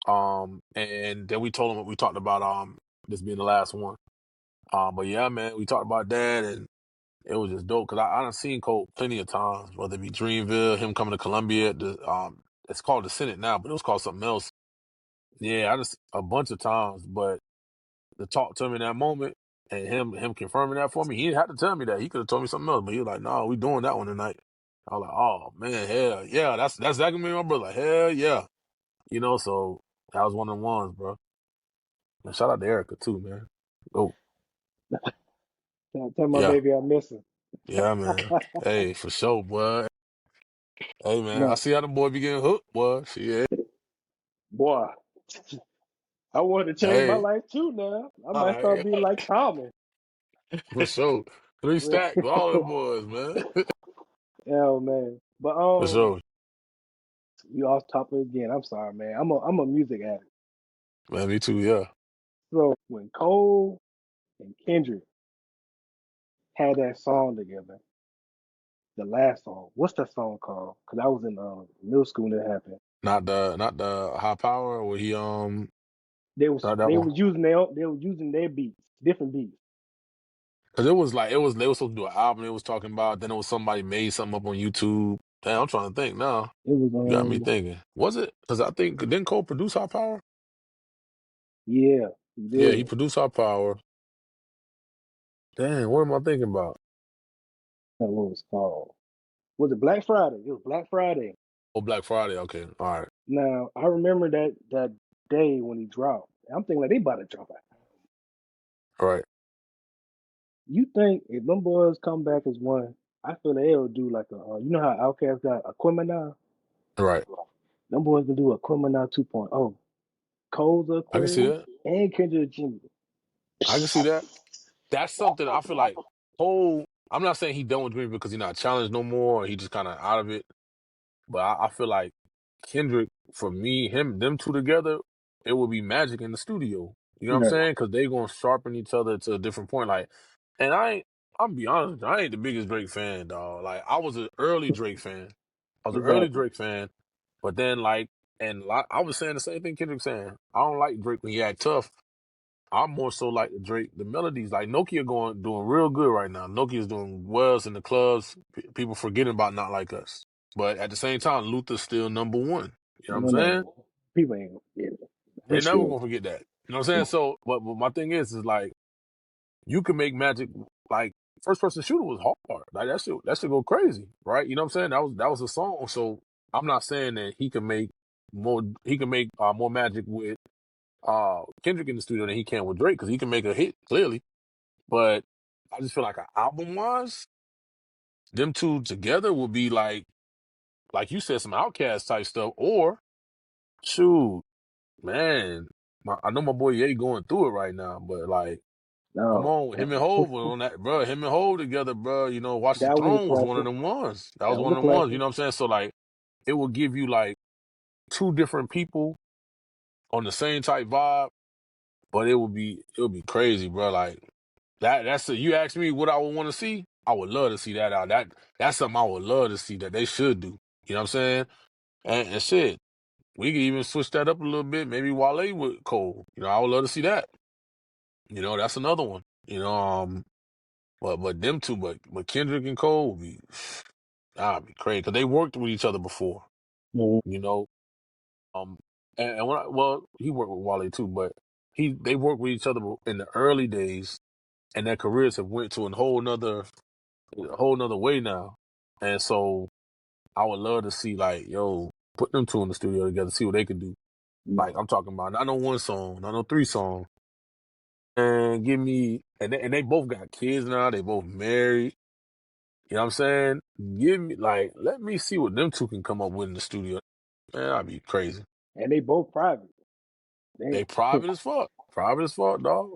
And then we told him what we talked about. This being the last one. But yeah, man, we talked about that, and it was just dope because I done seen Cole plenty of times, whether it be Dreamville, him coming to Columbia. It's called the Senate now, but it was called something else. Yeah, I just a bunch of times, but to talk to him in that moment and him confirming that for me, he didn't have to tell me that. He could have told me something else, but he was like, "No, we doing that one tonight." I was like, "Oh man, hell yeah, that's exactly me and my brother. Like, hell yeah, you know." So that was one of the ones, bro. And shout out to Erica too, man. Oh Tell my yeah, baby I miss her. yeah, man. Hey, for sure, boy. Hey, man, I No, see how the boy be getting hooked, boy. Shit. boy, I want to change my Hey, life too now. I all might start right, being like Common. for sure. Three stacks, all them boys, man. Oh man, but For sure, we off topic again. I'm sorry, man. I'm a music addict. man. Me too. Yeah. So when Cole and Kendrick had that song together, the last song, what's that song called? Because I was in middle school when it happened. Not the high power where he They was not that they one. was using their beats, different beats. Cause it was like it was they were supposed to do an album. It was talking about. Then it was somebody made something up on YouTube. Damn, I'm trying to think now. It was You got me thinking. Was it? Cause I think didn't Cole produce High Power? yeah, he Yeah, did. he produced High Power. Damn, what am I thinking about? That's what it was called. Was it Black Friday? It was Black Friday. Oh, Black Friday. Okay, all right, Now I remember that day when he dropped. I'm thinking like they about to drop it. all right, You think if them boys come back as one, I feel they'll do like a you know how Outkast got Aquemini? all right. Them boys can do Aquemini 2.0. Cole's I can see Aquarius that. and Kendrick Jr. I can see that. That's something I feel like Cole. I'm not saying he done with Green because he's not challenged no more. Or he just kind of out of it. But I feel like Kendrick, for me, them two together, it would be magic in the studio. You know what I'm Right. saying? Because they gonna sharpen each other to a different point. Like, and I'm be honest, with you, I ain't the biggest Drake fan, dog. Like, I was an early Drake fan. I was an early Exactly. Drake fan, but then I was saying the same thing Kendrick saying. I don't like Drake when he act tough. I'm more so like the Drake, the melodies. Like Nokia doing real good right now. Nokia's doing well in the clubs. People forgetting about Not Like Us. But at the same time, Luther's still number one. You know what I'm No, no, saying? no. People ain't gonna get it. They He's never still gonna forget that. You know what I'm saying? So, but my thing is like you can make magic like first person shooter was hard. Like that should go crazy, right? You know what I'm saying? That was a song. So I'm not saying that he can make more magic with Kendrick in the studio than he can with Drake because he can make a hit clearly. But I just feel like an album wise, them two together would be like you said, some Outcast type stuff. Or shoot, man, I know my boy Ye going through it right now, but like Come No, on, him and Hov were on that, bro. Him and Hov together, bro. You know, Watch the that was a Throne was one of classic. them ones. That was That was one a of them ones. You classic. know what I'm saying? So like, it will give you like two different people on the same type vibe, but it would be crazy, bro. Like that's you ask me what I would want to see. I would love to see that out. That's something I would love to see that they should do. You know what I'm saying? And shit, we could even switch that up a little bit. Maybe Wale with Cole. You know, I would love to see that. You know, that's another one. You know, but them two, but Kendrick and Cole would be that'd be crazy because they worked with each other before. Mhm. You know, um, and well, he worked with Wale too, but they worked with each other in the early days, and their careers have went to a whole nother way now. And so I would love to see like, yo, put them two in the studio together, see what they can do. Like I'm talking about, not no one song, not no three song, and give me and they both got kids now, they both married. You know what I'm saying? Give me like, let me see what them two can come up with in the studio. Man, I'd be crazy. And they both private. They They private as fuck, dog.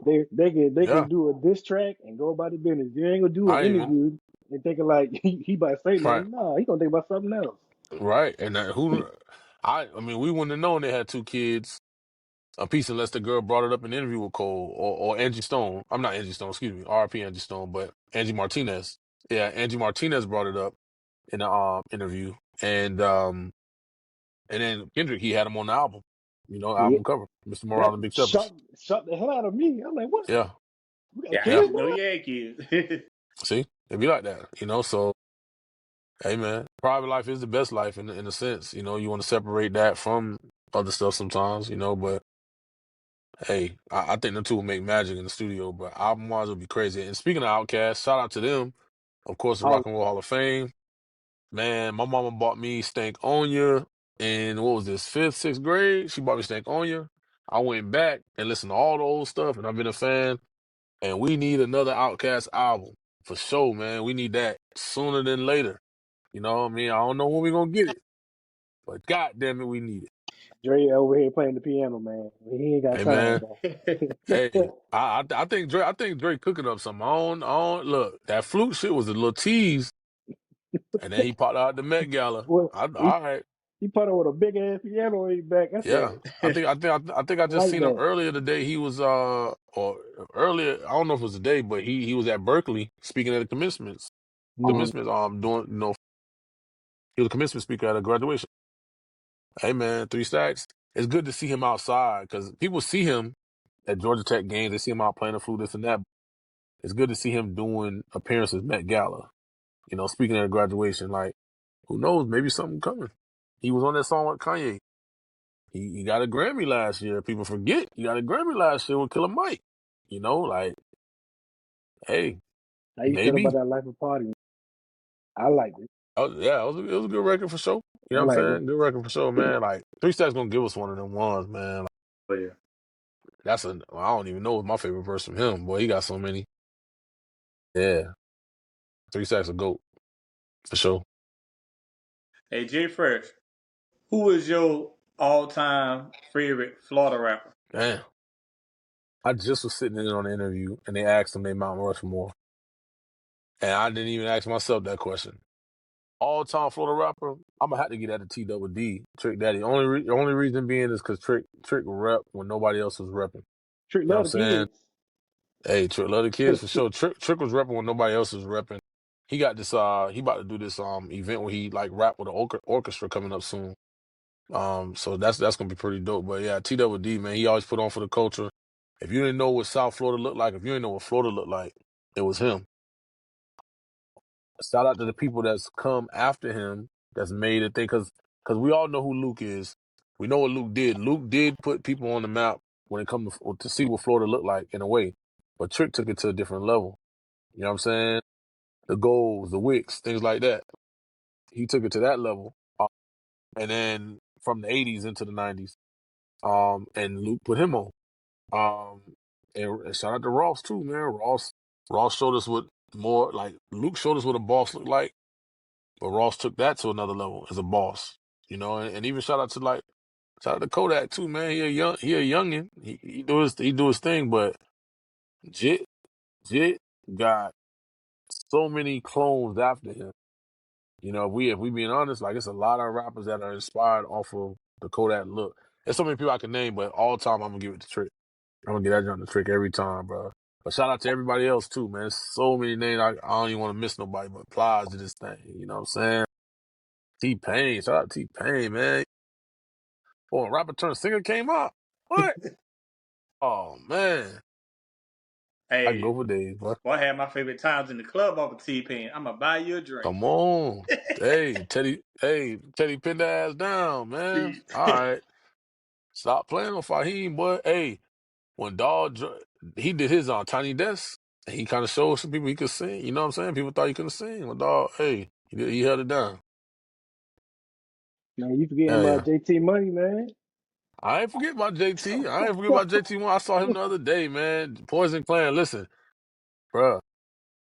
they can Yeah, do a diss track and go about the business. You ain't gonna do an I ain't even interview and thinking like he about to say right, nothing. No, he gonna think about something else. right. And I mean, we wouldn't have known they had two kids a piece unless the girl brought it up in an interview with Cole or Angie Stone. I'm not Angie Stone, excuse me, RP Angie Stone, but Angie Martinez. Yeah, Angie Martinez brought it up in the interview, and then Kendrick, he had him on the album, Yeah, album cover, Mr. Morale that and Big Steppers. shocked the hell out of me. I'm like, what? Yeah, We got Yeah, I yeah. kids didn't know now? he had kids. See, it'd be like that. So hey, man, private life is the best life in a sense. You want to separate that from other stuff sometimes. But hey, I think the two will make magic in the studio. But album wise, will be crazy. And speaking of Outkast, shout out to them. Of course, the Oh, Rock and Roll Hall of Fame. Man, my mama bought me Stank Onya in what was this, fifth, sixth grade? She bought me Stank Onya. I went back and listened to all the old stuff, and I've been a fan. And we need another Outkast album for sure, man. We need that sooner than later. You know what I mean? I don't know when we're gonna get it, but god damn it, we need it. Dre over here playing the piano, man. He ain't got Hey time, man, bro. hey, I think Dre cooking up something. I don't look, that flute shit was a little tease, and then he popped out the Met Gala. Well, All right, he put on with a big ass piano on his back. I yeah. said, I think I I just like seen him that. earlier today. He was or earlier, I don't know if it was today, but he was at Berkeley speaking at the Mhm. doing he was a commencement speaker at a graduation. Hey man, 3 Stacks. It's good to see him outside because people see him at Georgia Tech games. They see him out playing the flute, this and that. It's good to see him doing appearances Met Gala. Speaking at a graduation. Like, who knows? Maybe something coming. He was on that song with Kanye. He got a Grammy last year. People forget he got a Grammy last year with Killer Mike. Like, hey, How you feel about maybe. that life of party? I like it. Yeah, it was a good record for sure. You I know what like I'm it. saying? Good record for sure, man. Like 3 Stacks gonna give us one of them ones, man. Like, But yeah. I don't even know what's my favorite verse from him. Boy, he got so many. Yeah, 3 Stacks a goat for sure. Hey, Jay Fresh, who is your all-time favorite Florida rapper? Damn. I just was sitting in on the interview and they asked him they Mount Rushmore. And I didn't even ask myself that question. All time Florida rapper, I'm gonna have to get that to T Double D, Trick Daddy. Only reason being is because Trick rep when nobody else was repping. Trick You know love what the I'm saying? kids. Hey, Trick love the kids for sure. Trick was repping when nobody else was repping. He got this he about to do this event where he like rap with an orchestra coming up soon. So that's gonna be pretty dope. But yeah, T Double D, man, he always put on for the culture. If you didn't know what South Florida looked like, if you didn't know what Florida looked like, it was him. Shout out to the people that's come after him, that's made it thing, because we all know who Luke is. We know what Luke did. Luke did put people on the map when it comes to see what Florida looked like in a way. But Trick took it to a different level. You know what I'm saying? The goals, the wicks, things like that. He took it to that level. And then from the 80s into the 90s. And Luke put him on. Um, and shout out to Ross too, man. Ross showed us what more like Luke showed us what a boss looked like, but Ross took that to another level as a boss. And even shout out to Kodak too, man. He a youngin. He do his thing, but Jit. Jit got so many clones after him. You know, if we being honest, like it's a lot of rappers that are inspired off of the Kodak look. There's so many people I can name, but all time I'm gonna give it to Trick. I'm gonna get that on the Trick every time, bro. But shout out to everybody else too, man. There's so many names. I don't even want to miss nobody, but Plies to this thing. You know what I'm saying? T-Pain, shout out to T-Pain, man. Oh, a rapper turned singer came out. What? Oh man, I can Hey, go for days, bro. boy, I had my favorite times in the club off of T-Pain. I'ma buy you a drink. Come on, hey Teddy, pin that ass down, man. All right, stop playing on Fahim, boy. Hey, when he did his on Tiny Desk, and he kind of showed some people he could sing. You know what I'm saying? People thought he couldn't sing. When Dog, hey, he held it down. Man, you forgetting Yeah, about yeah. JT Money, man. I ain't forget about JT. I ain't forget about JT when I saw him the other day, man. Poison Clan, listen, bruh.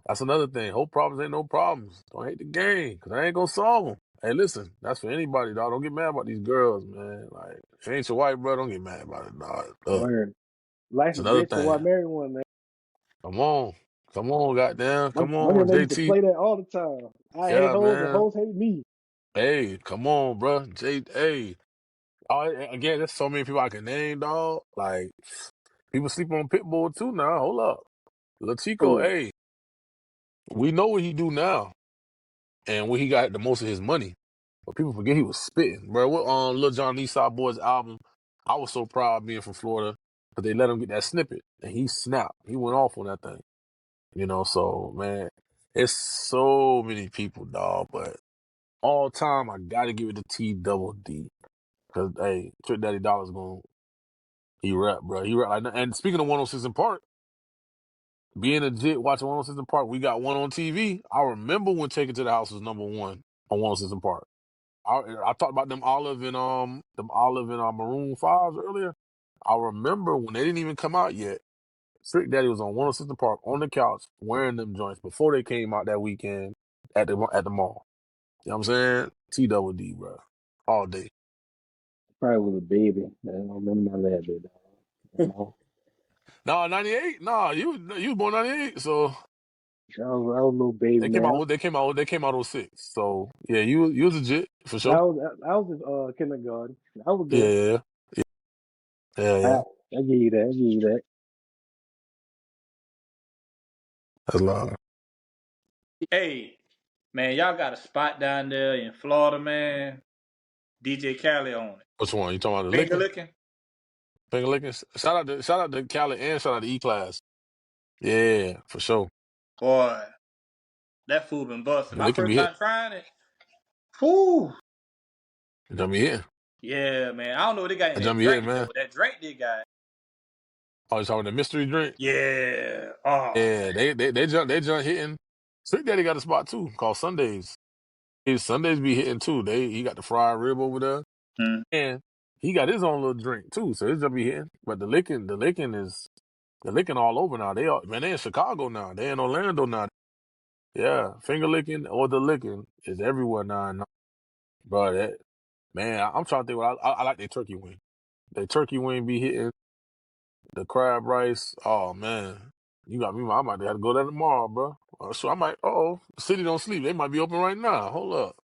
That's another thing. Hope problems ain't no problems. Don't hate the game, because I ain't gonna solve them. Hey, listen, that's for anybody, dog. Don't get mad about these girls, man. Like, if you ain't your wife, bro, don't get mad about it, dog. Look, Word. Life it's a another bitch, so thing. I marry one, man. Come on. Come on, goddamn. My, Come my on, nigga used to JT. play that all the time. I hate Yeah, hoes and man. hoes hate me. Hey, come on, bro. Hey. Again, there's so many people I can name, dog. Like, people sleep on Pitbull, too, now. Hold up. Lil Chico, Oh, hey, we know what he do now and where he got the most of his money. But people forget he was spitting, bro. What on Lil Jon and Eastside Boys album? I was so proud being from Florida, but they let him get that snippet, and he snapped. He went off on that thing, you know. So man, it's so many people, dog. But all time, I gotta give it to T Double D, cause hey, Trick Daddy Dollar's going he rap, bro. He rap. And speaking of 106 in Park, being a jit watching 106 in Park, we got one on TV. I remember when Take It to the House was number one on 106 in Park. I talked about them olive and maroon fives earlier. I remember when they didn't even come out yet. Trick Daddy was on 106 Park on the couch wearing them joints before they came out that weekend at the mall. You know what I'm saying? T double D, bro, all day. probably was a baby. I don't remember my last day, dog. You know? No, 98. No, you was born 98, so I was a little baby, they came man. out. They came out '06. So yeah, you was legit for I sure. was I was in kindergarten. I was there. Yeah, yeah, yeah, I yeah. I give you that. I give you that. That's love. Hey, man, y'all got a spot down there in Florida, man. DJ Khaled on it. Which one? You talking about the Finger licking? licking? Finger licking. Shout out to Khaled and shout out to E Class. Yeah, for sure. Boy, that food been busting. The My licking first be hit. time trying it. Whew. The jump be hitting. Yeah, man. I don't know what they got in The that jump be hitting, drink man. though. That drink they got. Oh, you talking the mystery drink? Yeah. Oh Yeah, man. they jump hitting. Sweet Daddy got a spot too called Sundays. His Sundays be hitting too. He got the fried rib over there, Hmm. and he got his own little drink too. So his jump be hitting. But the licking all over now. They in Chicago now. They in Orlando now. Yeah, finger licking or the licking is everywhere now. Bro, man, I'm trying to think what I like their turkey wing. Their turkey wing be hitting the crab rice. Oh man, you got me. I might have to go there tomorrow, bro. So I might. The city don't sleep. They might be open right now. Hold up.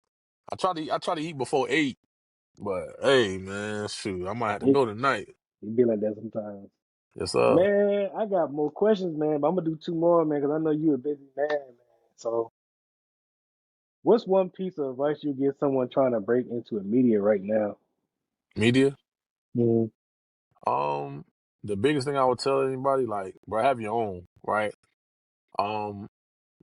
I try to eat before 8, but hey, man, shoot, I might have to It go tonight. it be like that sometimes. Yes, sir. Man, I got more questions, man, but I'm gonna do two more, man, because I know you a busy man, man. So, what's one piece of advice you give someone trying to break into a media right now? Media. Mhm. Um, the biggest thing I would tell anybody, like, bro, have your own, right? Um,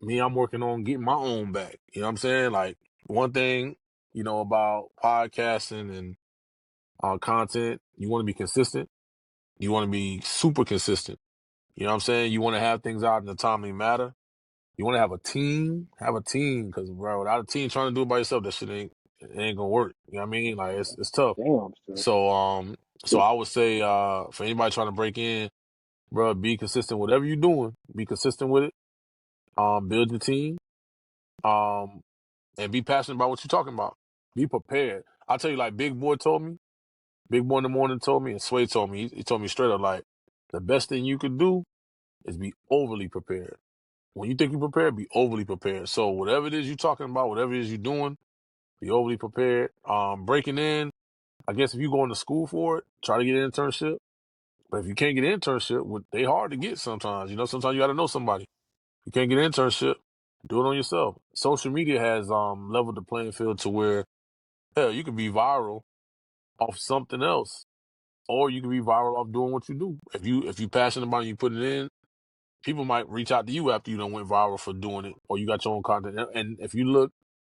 Me, I'm working on getting my own back. You know what I'm saying? Like, one thing, about podcasting and content, you want to be consistent. You want to be super consistent. You know what I'm saying? You want to have things out in the timely matter. You want to have a team. Have a team, because bro, without a team trying to do it by yourself, that shit it ain't gonna work. You know what I mean? Like it's tough. Damn, sir. So I would say for anybody trying to break in, bro, be consistent. Whatever you're doing, be consistent with it. Build your team. Um, and be passionate about what you're talking about. Be prepared. I'll tell you, like Big Boy in the morning told me, and Sway told me, he told me straight up, like, the best thing you could do is be overly prepared. When you think you're prepared, be overly prepared. So whatever it is you're talking about, whatever it is you're doing, be overly prepared. Breaking in, I guess if you're going to school for it, try to get an internship. But if you can't get an internship, they hard to get sometimes. Sometimes you got to know somebody. You can't get an internship, do it on yourself. Social media has leveled the playing field to where, hell, you can be viral off something else, or you can be viral off doing what you do. If you passionate about it, you put it in, people might reach out to you after you done went viral for doing it, or you got your own content. And if you look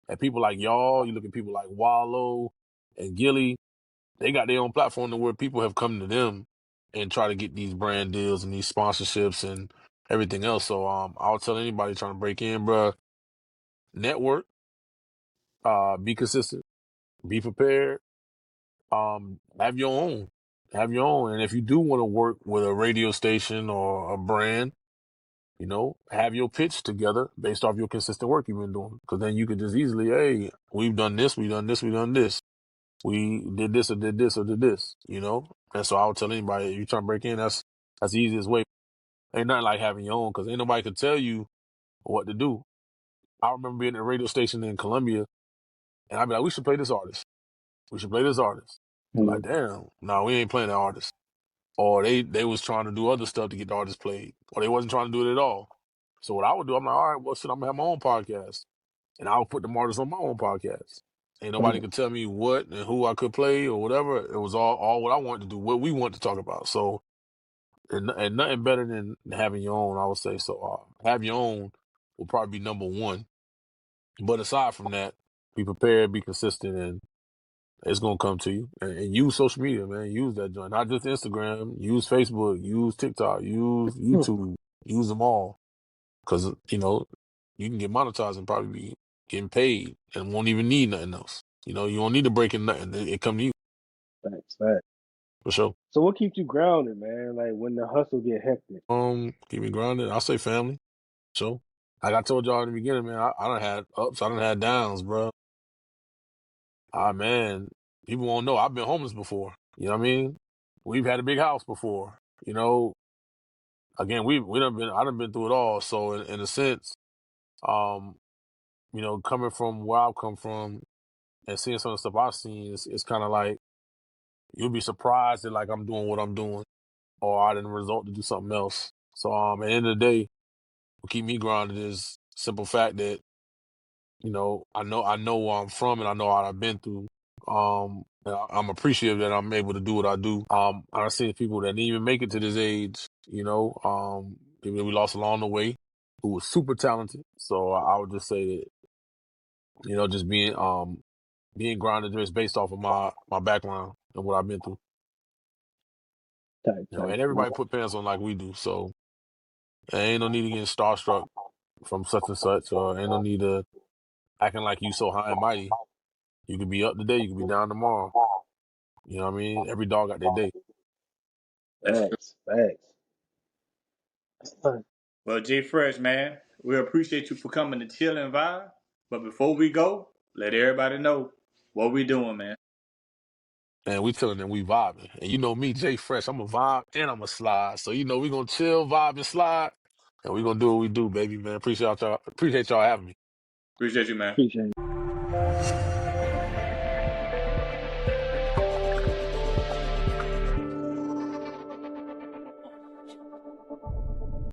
at people like y'all, you look at people like Wallow and Gilly, they got their own platform to where people have come to them and try to get these brand deals and these sponsorships and everything else. So I'll tell anybody trying to break in, bruh, network, be consistent, be prepared, have your own. Have your own. And if you do want to work with a radio station or a brand, have your pitch together based off your consistent work you've been doing. Because then you could just easily, hey, we've done this, we've done this, we've done this. We did this or did this or did this, And so I would tell anybody, if you trying to break in, that's the easiest way. Ain't nothing like having your own, because ain't nobody can tell you what to do. I remember being at a radio station in Columbia, and I'd be like, we should play this artist. We should play this artist. Like, damn, no, we ain't playing that artist. Or they was trying to do other stuff to get the artist played, or they wasn't trying to do it at all. So what I would do, I'm like, all right, well, shit, I'm gonna have my own podcast, and I would put the artists on my own podcast. Ain't nobody could tell me what and who I could play or whatever. It was all what I wanted to do, what we wanted to talk about. So, and nothing better than having your own, I would say. So, have your own will probably be number one. But aside from that, be prepared, be consistent, and it's gonna come to you. And use social media, man. Use that joint. Not just Instagram. Use Facebook. Use TikTok. Use YouTube. Use them all. Because you can get monetized and probably be getting paid and won't even need nothing else. You don't need to break in nothing. It come to you. Facts, facts. For sure. So what keeps you grounded, man? Like when the hustle get hectic. Keep me grounded. I'll say family. So, like I told y'all in the beginning, man, I done had ups, I done had downs, bro. Man, people won't know. I've been homeless before. You know what I mean? We've had a big house before. Again, I done been through it all. So in a sense, coming from where I've come from and seeing some of the stuff I've seen, it's kind of like you'll be surprised that like I'm doing what I'm doing, or I didn't result to do something else. So at the end of the day, what keep me grounded is simple fact that I know where I'm from and I know what I've been through. And I'm appreciative that I'm able to do what I do. I've seen people that didn't even make it to this age. People that we lost along the way who was super talented. So I would just say that just being grounded is based off of my background and what I've been through. Type, And everybody man. put pants on like we do. So there ain't no need to get starstruck from such and such, or ain't no need to acting like you so high and mighty. You could be up today, you could be down tomorrow. You know what I mean? Every dog got their day. Facts, facts. Well, Jay Fresh, man, we appreciate you for coming to chill and vibe. But before we go, let everybody know what we doing, man. And we chilling and we vibing. And you know me, Jay Fresh, I'm a vibe and I'm a slide. So we gonna chill, vibe, and slide. And we gonna do what we do, baby, man. Appreciate y'all having me. Appreciate you, man. Appreciate it.